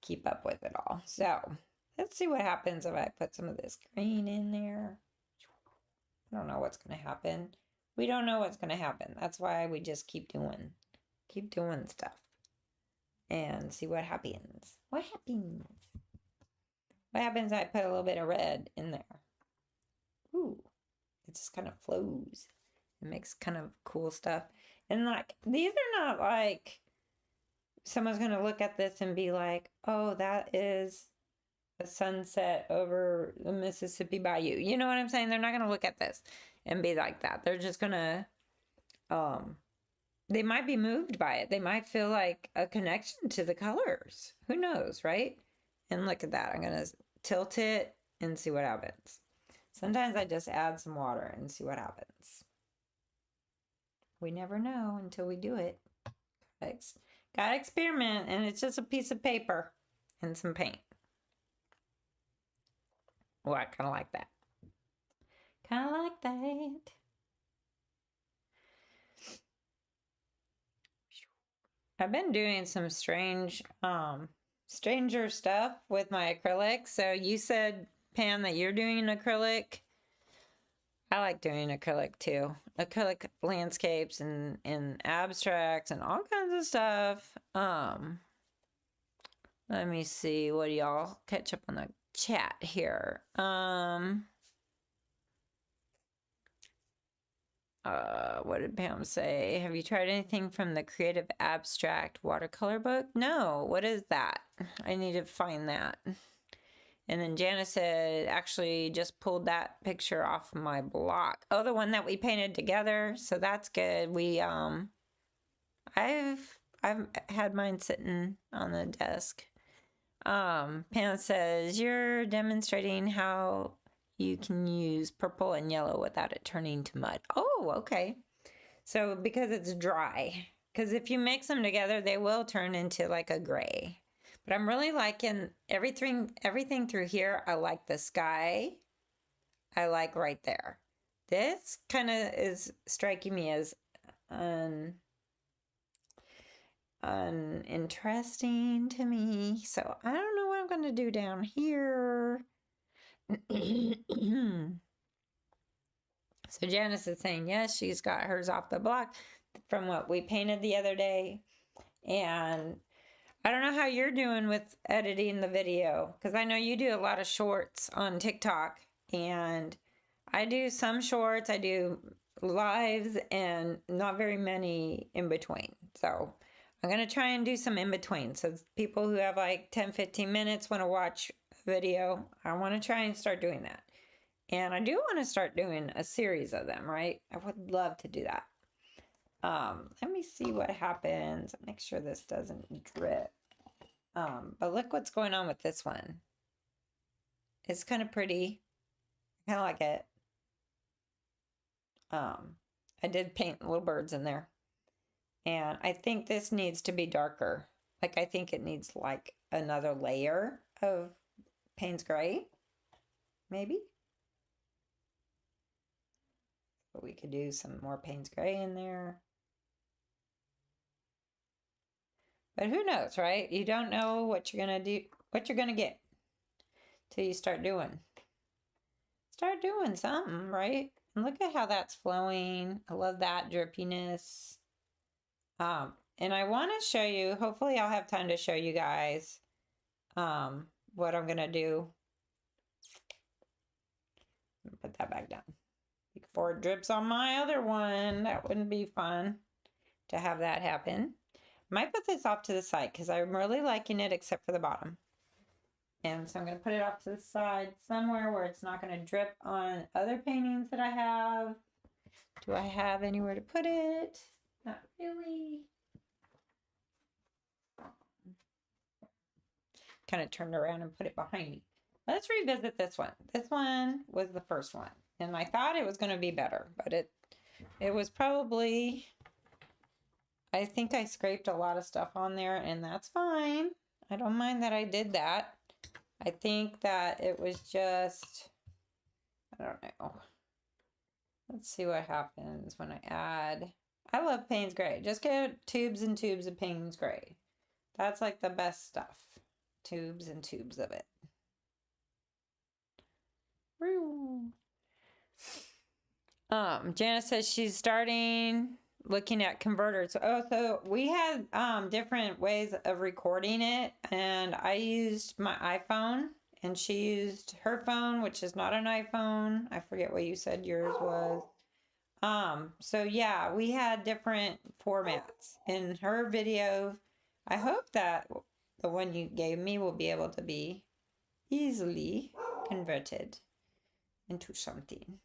keep up with it all. So let's see what happens if I put some of this green in there. I don't know what's going to happen. We don't know what's going to happen. That's why we just keep doing stuff and see what happens. What happens if I put a little bit of red in there? Ooh, it just kind of flows. It makes kind of cool stuff. And like, these are not like someone's going to look at this and be like, oh, that is a sunset over the Mississippi Bayou. You know what I'm saying? They're not going to look at this and be like that. They're just going to, they might be moved by it. They might feel like a connection to the colors. Who knows, right? And look at that. I'm going to tilt it and see what happens. Sometimes I just add some water and see what happens. We never know until we do it. Gotta experiment, and it's just a piece of paper and some paint. Oh, I kind of like that. Kind of like that. I've been doing some strange stranger stuff with my acrylic. So you said, Pam, that you're doing an acrylic. I like doing acrylic too. Acrylic landscapes and abstracts and all kinds of stuff. Let me see. What do y'all catch up on the chat here? What did Pam say? Have you tried anything from the Creative Abstract watercolor book? No. What is that? I need to find that. And then Janice said, actually just pulled that picture off my block. Oh, the one that we painted together. So that's good. I've had mine sitting on the desk. Pam says, you're demonstrating how you can use purple and yellow without it turning to mud. Oh, okay. So because it's dry, because if you mix them together, they will turn into like a gray. But I'm really liking everything through here. I like the sky. I like right there. This kind of is striking me as uninteresting to me. So I don't know what I'm going to do down here. So Janice is saying, yes, she's got hers off the block from what we painted the other day. And I don't know how you're doing with editing the video, because I know you do a lot of shorts on TikTok, and I do some shorts, I do lives, and not very many in between. So I'm going to try and do some in between. So people who have like 10-15 minutes want to watch a video, I want to try and start doing that. And I do want to start doing a series of them, right? I would love to do that. Let me see what happens. Make sure this doesn't drip. But look what's going on with this one. It's kind of pretty. I kind of like it. I did paint little birds in there. And I think this needs to be darker. Like, I think it needs like another layer of Payne's Gray. Maybe. But we could do some more Payne's Gray in there. But who knows, right? You don't know what you're going to do, what you're going to get till you start doing. Start doing something, right? And look at how that's flowing. I love that drippiness. And I want to show you, hopefully I'll have time to show you guys what I'm going to do. Put that back down. Before it drips on my other one, that wouldn't be fun to have that happen. Might put this off to the side because I'm really liking it except for the bottom. And so I'm going to put it off to the side somewhere where it's not going to drip on other paintings that I have. Do I have anywhere to put it? Not really. Kind of turned around and put it behind me. Let's revisit this one. This one was the first one. And I thought it was going to be better, but it was probably, I think I scraped a lot of stuff on there, and that's fine. I don't mind that I did that. I think that it was just, I don't know. Let's see what happens when I add. I love Payne's Gray. Just get tubes and tubes of Payne's Gray. That's like the best stuff. Tubes and tubes of it. Janice says she's starting looking at converters. Oh, so we had different ways of recording it, and I used my iPhone and she used her phone, which is not an iPhone. I forget what you said yours was. So yeah, we had different formats in her video. I hope that the one you gave me will be able to be easily converted into something.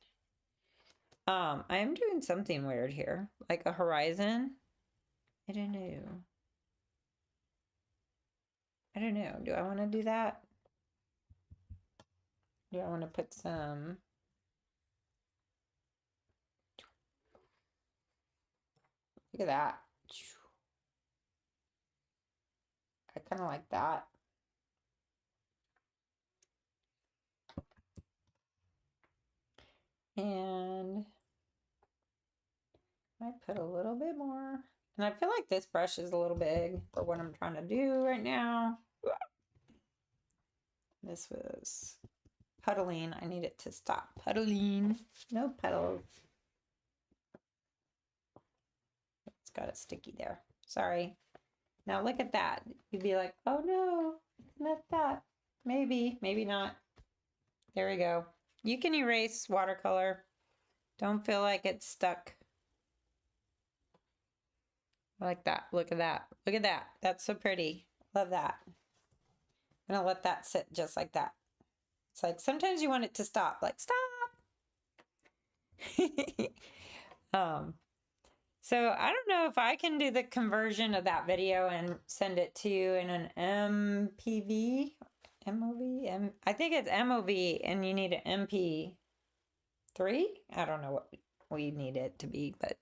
I am doing something weird here, like a horizon. I don't know. I don't know. Do I want to do that? Do I want to put some? Look at that. I kind of like that. And I put a little bit more. And I feel like this brush is a little big for what I'm trying to do right now. This was puddling. I need it to stop puddling. No puddles. It's got it sticky there. Sorry. Now look at that. You'd be like, oh no, not that. Maybe, maybe not. There we go. You can erase watercolor. Don't feel like it's stuck. Like that. Look at that. Look at that. That's so pretty. Love that. I'm gonna let that sit just like that. It's like sometimes you want it to stop. Like stop. So I don't know if I can do the conversion of that video and send it to you in an MPV, MOV, I think it's MOV, and you need an MP3. I don't know what we need it to be, but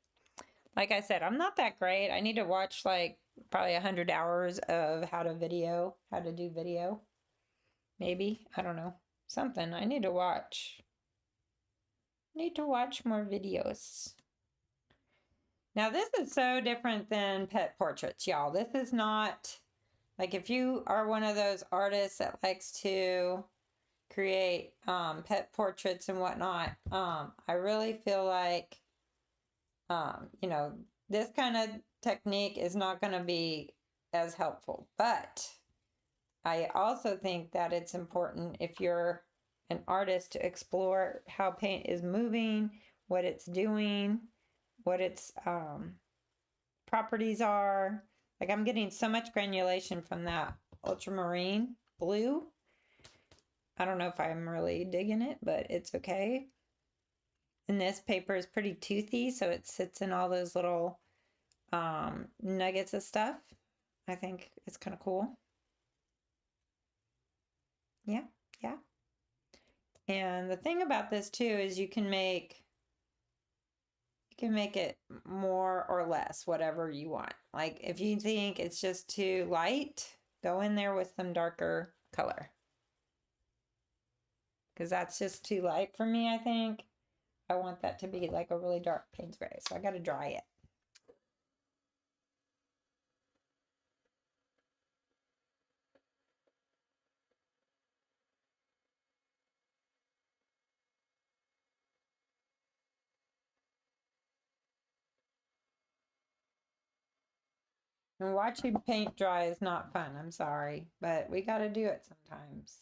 like I said, I'm not that great. I need to watch like probably 100 hours of how to do video. Maybe, I don't know, something I need to watch. Need to watch more videos. Now this is so different than pet portraits, y'all. This is not, like if you are one of those artists that likes to create pet portraits and whatnot, I really feel like, you know, this kind of technique is not going to be as helpful. But I also think that it's important if you're an artist to explore how paint is moving, what it's doing, what its properties are. Like I'm getting so much granulation from that ultramarine blue. I don't know if I'm really digging it, but it's okay. And this paper is pretty toothy, so it sits in all those little nuggets of stuff. I think it's kind of cool. Yeah, yeah. And the thing about this too is you can make it more or less, whatever you want. Like if you think it's just too light, go in there with some darker color. Because that's just too light for me, I think. I want that to be like a really dark Payne's gray, so I got to dry it. And watching paint dry is not fun, I'm sorry, but we got to do it sometimes.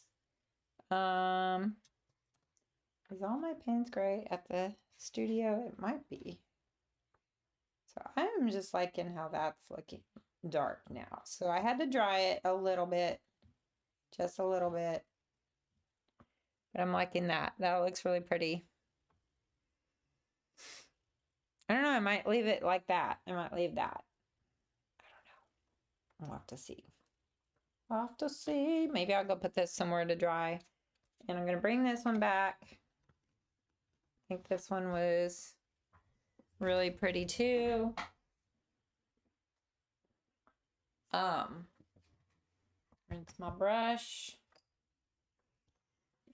Is all my Payne's gray at the studio? It might be. So I'm just liking how that's looking dark now. So I had to dry it a little bit, just a little bit. But I'm liking that. That looks really pretty. I don't know, I might leave it like that. I might leave that. I don't know. I'll have to see. I'll have to see. Maybe I'll go put this somewhere to dry. And I'm going to bring this one back. I think this one was really pretty too. Rinse my brush.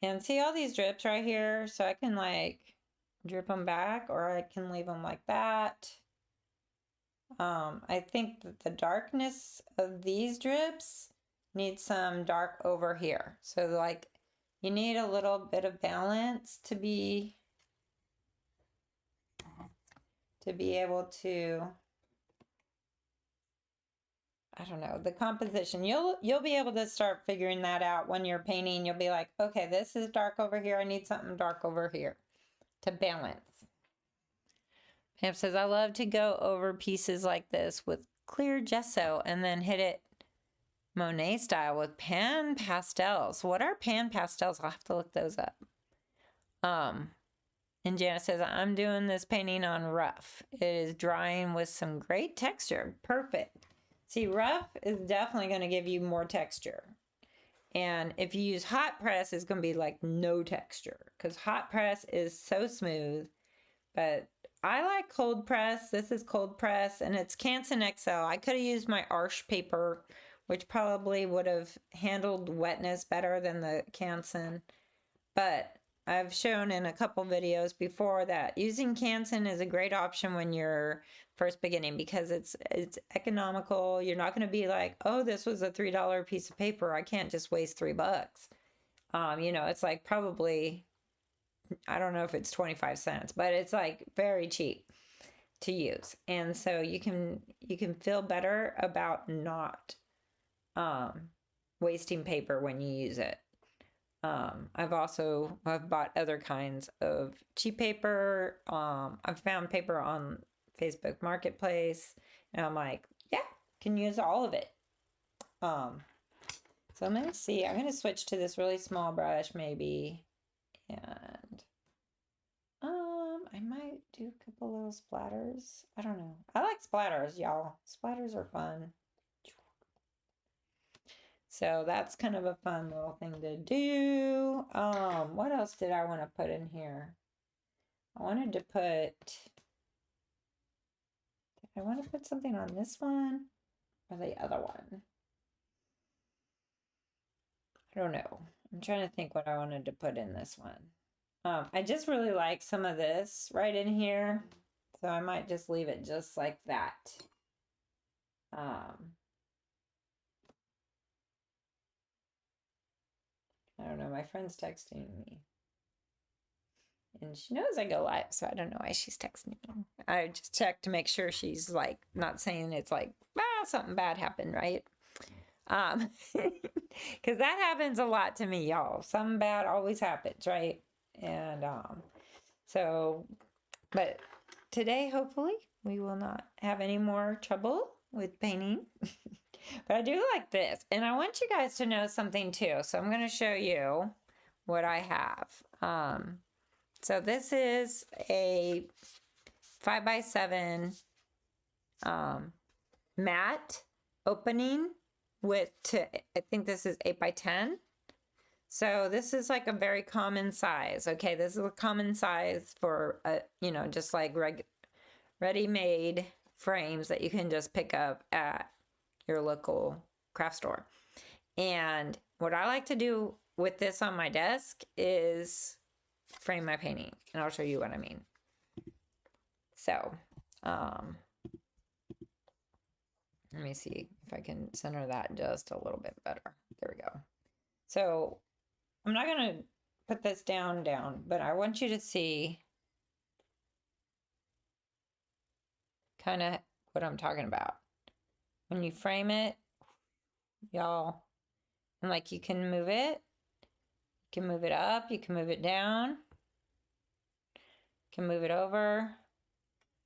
And see all these drips right here? So I can like drip them back, or I can leave them like that. I think that the darkness of these drips needs some dark over here. So like you need a little bit of balance to be able to, I don't know, the composition. You'll be able to start figuring that out when you're painting. You'll be like, okay, this is dark over here. I need something dark over here to balance. Pam says, I love to go over pieces like this with clear gesso and then hit it Monet style with pan pastels. What are pan pastels? I'll have to look those up. And Janet says, I'm doing this painting on rough. It is drying with some great texture. Perfect. See, rough is definitely going to give you more texture. And if you use hot press, it's going to be like no texture, because hot press is so smooth. But I like cold press. This is cold press, and it's Canson XL. I could have used my Arch paper, which probably would have handled wetness better than the Canson. But I've shown in a couple videos before that using Canson is a great option when you're first beginning, because it's economical. You're not going to be like, oh, this was a $3 piece of paper, I can't just waste $3. You know, it's like probably, I don't know if it's 25 cents, but it's like very cheap to use. And so you can feel better about not wasting paper when you use it. I've bought other kinds of cheap paper. I've found paper on Facebook Marketplace, and I'm like, yeah, can use all of it. So let me see. I'm gonna switch to this really small brush maybe, and I might do a couple little splatters. I don't know. I like splatters, y'all. Splatters are fun. So that's kind of a fun little thing to do. What else did I want to put in here? I wanted to put, did I want to put something on this one or the other one? I don't know. I'm trying to think what I wanted to put in this one. I just really like some of this right in here. So I might just leave it just like that. I don't know. My friend's texting me. And she knows I go live, so I don't know why she's texting me. I just checked to make sure she's like not saying it's like, something bad happened, right? Because that happens a lot to me, y'all. Something bad always happens, right? And so, but today, hopefully, we will not have any more trouble with painting. But I do like this, and I want you guys to know something too. So I'm going to show you what I have. So this is a 5x7 matte opening with, I think this is 8x10. So this is like a very common size. Okay, this is a common size for, just like ready-made frames that you can just pick up at your local craft store. And what I like to do with this on my desk is frame my painting, and I'll show you what I mean. So, let me see if I can center that just a little bit better. There we go. So, I'm not going to put this down, but I want you to see kind of what I'm talking about. When you frame it, y'all, and like you can move it up, you can move it down, you can move it over.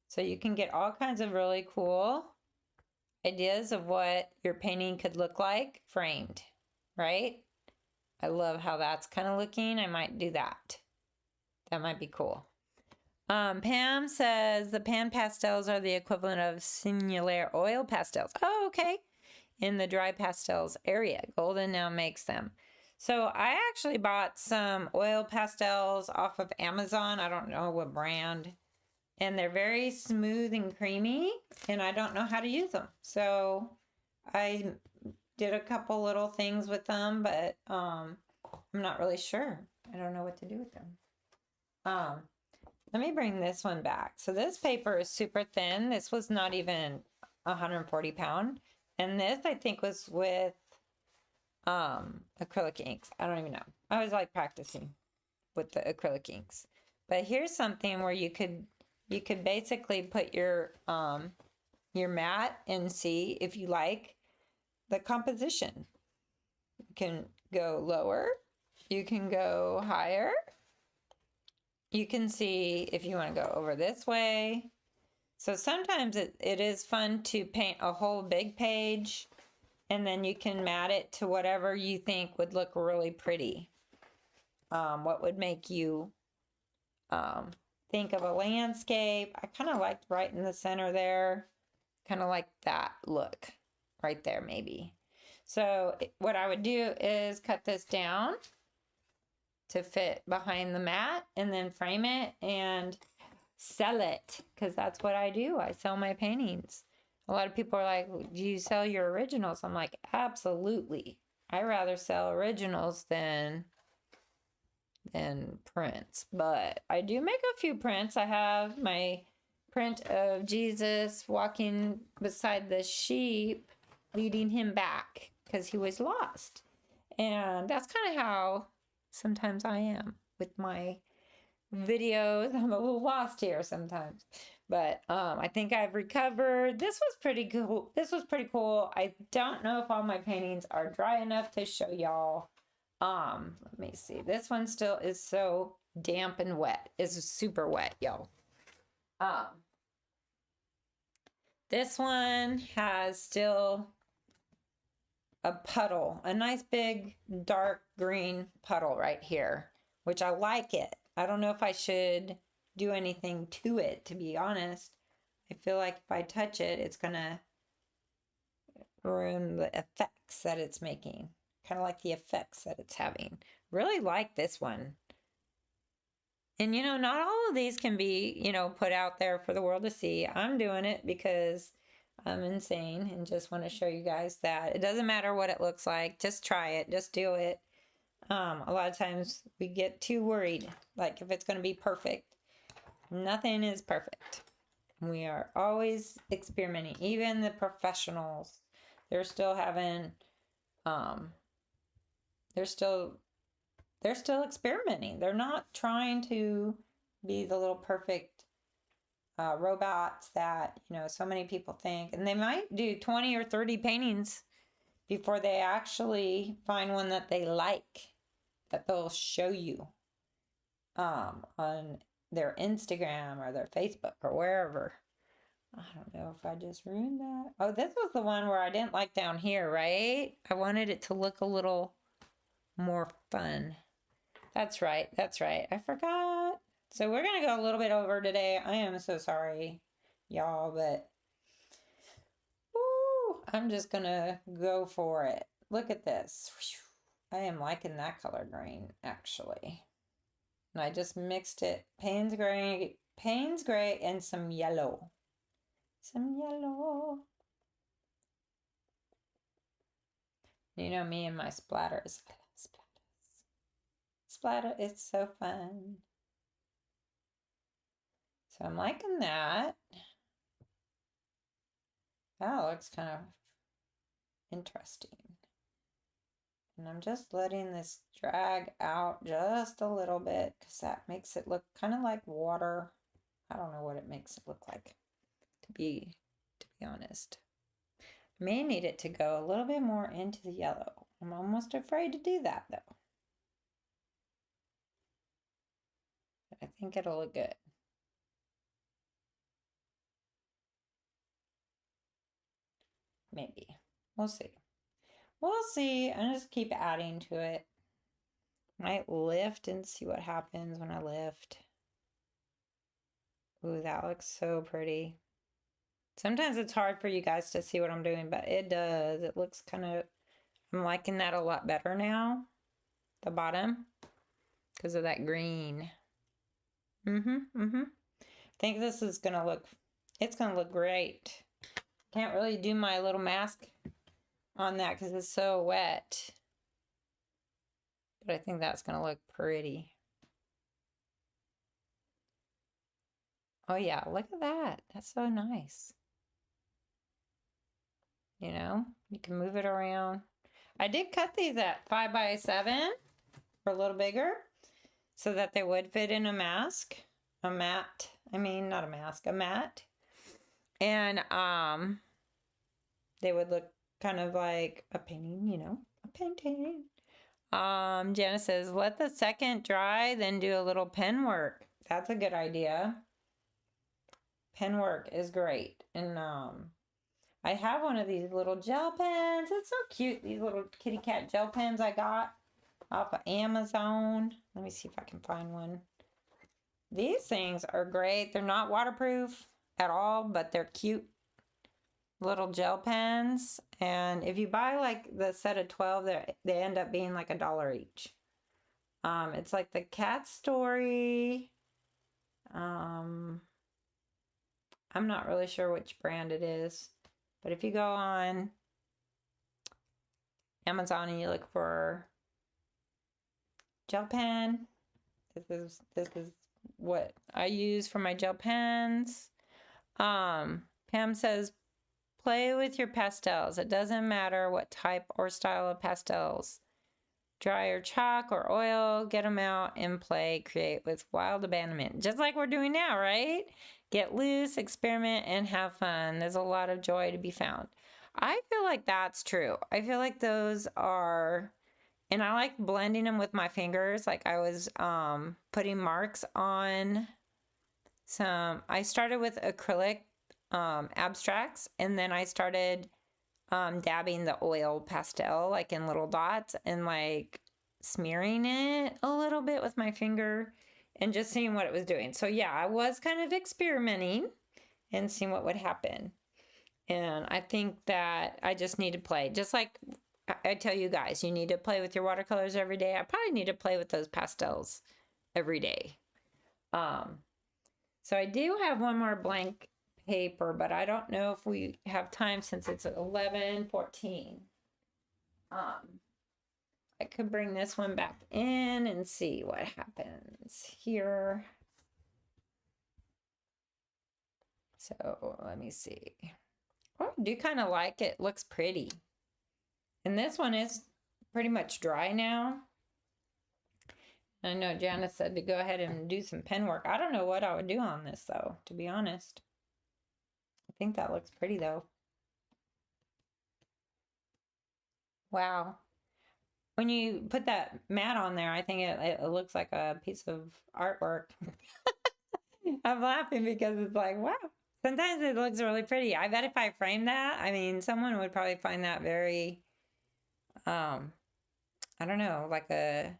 So you can get all kinds of really cool ideas of what your painting could look like framed, right? I love how that's kind of looking. I might do that. That might be cool. Pam says the pan pastels are the equivalent of sinulaire oil pastels. Oh, okay. In the dry pastels area. Golden now makes them. So I actually bought some oil pastels off of Amazon. I don't know what brand. And they're very smooth and creamy, and I don't know how to use them. So I did a couple little things with them, but I'm not really sure. I don't know what to do with them. Let me bring this one back. So this paper is super thin. This was not even 140 pound. And this, I think, was with acrylic inks. I don't even know. I was like practicing with the acrylic inks. But here's something where you could basically put your mat and see if you like the composition. You can go lower. You can go higher. You can see if you want to go over this way. So sometimes it is fun to paint a whole big page, and then you can mat it to whatever you think would look really pretty. What would make you think of a landscape. I kind of liked right in the center there. Kind of like that look right there maybe. So what I would do is cut this down to fit behind the mat and then frame it and sell it, because that's what I do. I sell my paintings. A lot of people are like, do you sell your originals? I'm like, absolutely. I rather sell originals than prints, but I do make a few prints. I have my print of Jesus walking beside the sheep, leading him back because he was lost. And that's kind of how Sometimes I am with my videos. I'm a little lost here sometimes. But I think I've recovered. This was pretty cool. This was pretty cool. I don't know if all my paintings are dry enough to show y'all. Let me see. This one still is so damp and wet. It's super wet, y'all. This one has still a puddle, a nice big dark green puddle right here, which I like it. I don't know if I should do anything to it, to be honest. I feel like if I touch it, it's gonna ruin the effects that it's making. Kind of like the effects that it's having. Really like this one. And you know, not all of these can be, you know, put out there for the world to see. I'm doing it because I'm insane and just want to show you guys that it doesn't matter what it looks like. Just try it. Just do it. A lot of times we get too worried, like if it's going to be perfect. Nothing is perfect. We are always experimenting. Even the professionals, they're still having, they're still experimenting. They're not trying to be the little perfect robots that, you know, so many people think. And they might do 20 or 30 paintings before they actually find one that they like, that they'll show you on their Instagram or their Facebook or wherever. I don't know if I just ruined that. Oh, this was the one where I didn't like down here, right? I wanted it to look a little more fun. That's right. That's right. I forgot. So we're going to go a little bit over today. I am so sorry, y'all, but woo, I'm just going to go for it. Look at this. I am liking that color green, actually. And I just mixed it, Payne's gray, and some yellow. Some yellow. You know me and my splatters. I love splatters. Splatter, it's so fun. So I'm liking that. That looks kind of interesting. And I'm just letting this drag out just a little bit because that makes it look kind of like water. I don't know what it makes it look like, to be honest. I may need it to go a little bit more into the yellow. I'm almost afraid to do that though. But I think it'll look good. Maybe. We'll see. We'll see. I just keep adding to it. Might lift and see what happens when I lift. Ooh, that looks so pretty. Sometimes it's hard for you guys to see what I'm doing, but it does. It looks kind of, I'm liking that a lot better now. The bottom, because of that green. I think this is gonna look, it's gonna look great. Can't really do my little mask on that because it's so wet. But I think that's gonna look pretty. Oh yeah, look at that. That's so nice. You know, you can move it around. I did cut these at 5x7 or a little bigger so that they would fit in a mask. A mat. I mean, not a mask, a mat. And they would look kind of like a painting, you know, a painting. Janice says, let the second dry, then do a little pen work. That's a good idea. Pen work is great. And I have one of these little gel pens. It's so cute. These little kitty cat gel pens I got off of Amazon. Let me see if I can find one. These things are great. They're not waterproof at all, but they're cute little gel pens. And if you buy like the set of 12, they end up being like $1 each. It's like the Cat Story. I'm not really sure which brand it is, but if you go on Amazon and you look for gel pen, this is what I use for my gel pens. Pam says, play with your pastels. It doesn't matter what type or style of pastels. dry or chalk or oil, get them out and play, create with wild abandonment. Just like we're doing now, right? Get loose, experiment, and have fun. There's a lot of joy to be found. I feel like that's true. I feel like those are, and I like blending them with my fingers. Like I was putting marks on some, I started with acrylic abstracts, and then I started dabbing the oil pastel like in little dots and like smearing it a little bit with my finger and just seeing what it was doing. So yeah, I was kind of experimenting and seeing what would happen. And I think that I just need to play. Just like I tell you guys, you need to play with your watercolors every day. I probably need to play with those pastels every day. So I do have one more blank paper, but I don't know if we have time since it's 11:14. I could bring this one back in and see what happens here. So let me see. Oh, I do kind of like it. Looks pretty. And this one is pretty much dry now. I know Janice said to go ahead and do some pen work. I don't know what I would do on this though, to be honest. I think that looks pretty though. Wow. When you put that mat on there, I think it looks like a piece of artwork. I'm laughing because it's like, wow. Sometimes it looks really pretty. I bet if I framed that, I mean, someone would probably find that very, I don't know, like the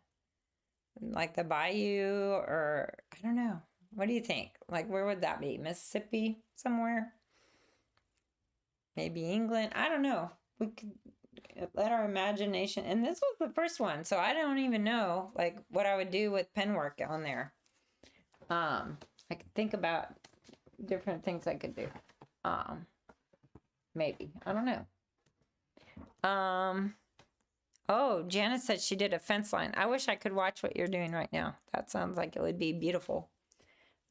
bayou, or I don't know. What do you think? Like, where would that be? Mississippi somewhere? Maybe England? I don't know. We could let our imagination, and this was the first one, so I don't even know like what I would do with pen work on there. I could think about different things I could do. Maybe, I don't know. Oh, Janice said she did a fence line. I wish I could watch what you're doing right now. That sounds like it would be beautiful.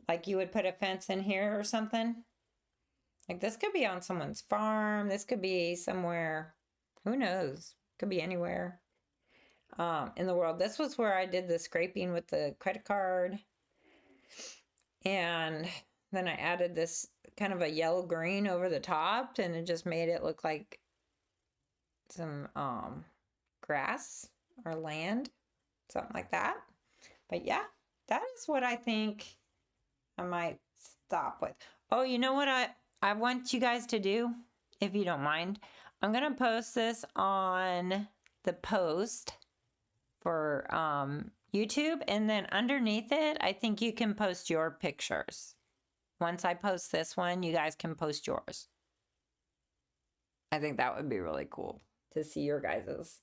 Like you would put a fence in here or something. Like this could be on someone's farm. This could be somewhere, who knows? Could be anywhere in the world. This was where I did the scraping with the credit card. And then I added this kind of a yellow green over the top, and it just made it look like some grass or land, something like that. But yeah, that is what I think I might stop with. Oh, you know what I want you guys to do, if you don't mind? I'm going to post this on the post for YouTube, and then underneath it, I think you can post your pictures. Once I post this one, you guys can post yours. I think that would be really cool to see your guys's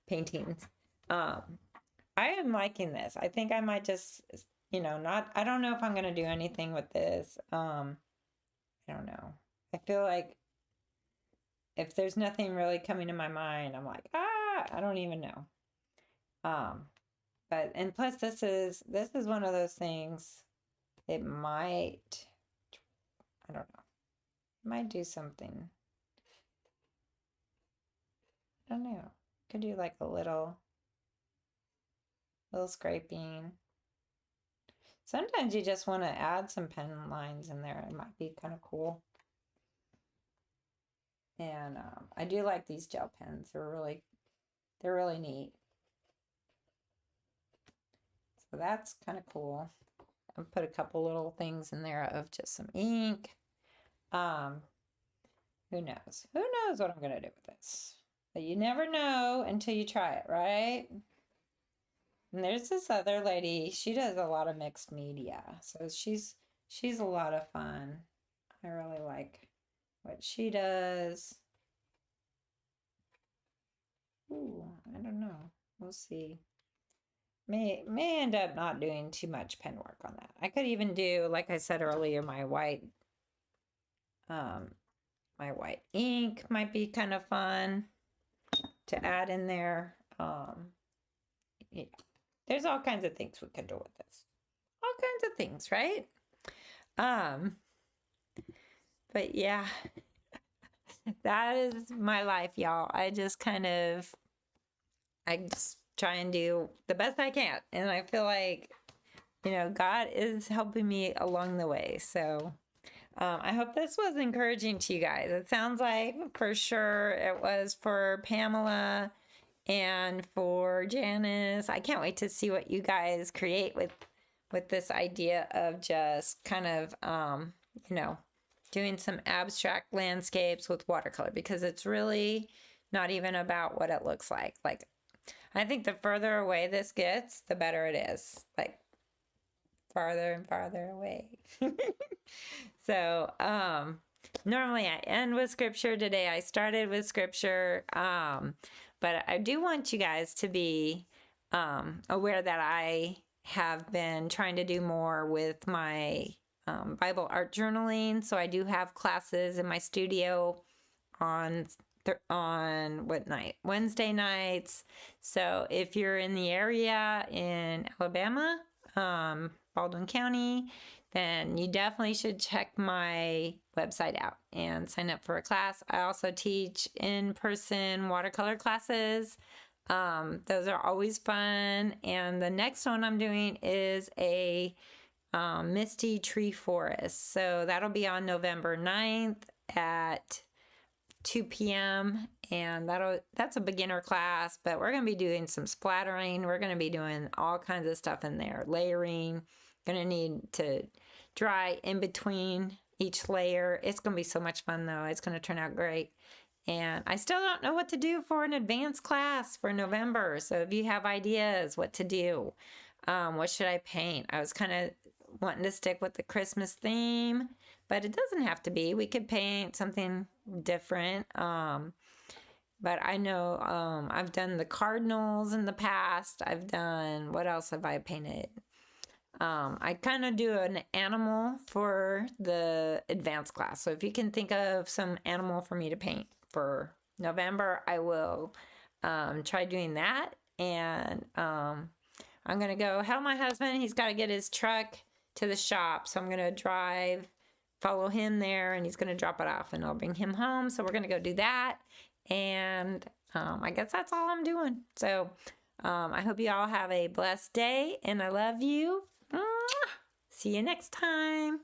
paintings. I am liking this. I think I might just, you know, I don't know if I'm going to do anything with this. I don't know. I feel like if there's nothing really coming to my mind, I'm like, I don't even know. But, and plus this is one of those things, it might, I don't know, might do something. I don't know. Could do like a little scraping. Sometimes you just want to add some pen lines in there. It might be kind of cool. And I do like these gel pens. They're really neat. So that's kind of cool. I'll put a couple little things in there of just some ink. Who knows? Who knows what I'm going to do with this? But you never know until you try it, right? And there's this other lady. She does a lot of mixed media. So she's a lot of fun. I really like what she does. Ooh, I don't know. We'll see. May end up not doing too much pen work on that. I could even do, like I said earlier, my white ink might be kind of fun to add in there. Yeah. There's all kinds of things we could do with this. All kinds of things, right? But yeah, that is my life, y'all. I just try and do the best I can. And I feel like, you know, God is helping me along the way. So I hope this was encouraging to you guys. It sounds like for sure it was for Pamela and for Janice. I can't wait to see what you guys create with this idea of just kind of, you know, doing some abstract landscapes with watercolor, because it's really not even about what it looks like. Like, I think the further away this gets, the better it is. Like, farther and farther away. So, normally I end with scripture. Today I started with scripture. But I do want you guys to be aware that I have been trying to do more with my Bible art journaling. So I do have classes in my studio on what night? Wednesday nights. So if you're in the area in Alabama, Baldwin County, then you definitely should check my website out and sign up for a class. I also teach in-person watercolor classes. Those are always fun. And the next one I'm doing is a Misty Tree Forest. So that'll be on November 9th at 2 p.m. and that's a beginner class, but we're going to be doing some splattering. We're going to be doing all kinds of stuff in there. Layering. Going to need to dry in between each layer. It's going to be so much fun though. It's going to turn out great. And I still don't know what to do for an advanced class for November. So if you have ideas what to do, what should I paint? I was kind of wanting to stick with the Christmas theme, but it doesn't have to be. We could paint something different. But I know I've done the cardinals in the past. I've done, what else have I painted? I kind of do an animal for the advanced class. So if you can think of some animal for me to paint for November, I will try doing that. And I'm going to go help my husband. He's got to get his truck to the shop. So I'm going to follow him there, and he's going to drop it off, and I'll bring him home. So we're going to go do that. And I guess that's all I'm doing. So I hope you all have a blessed day, and I love you. See you next time.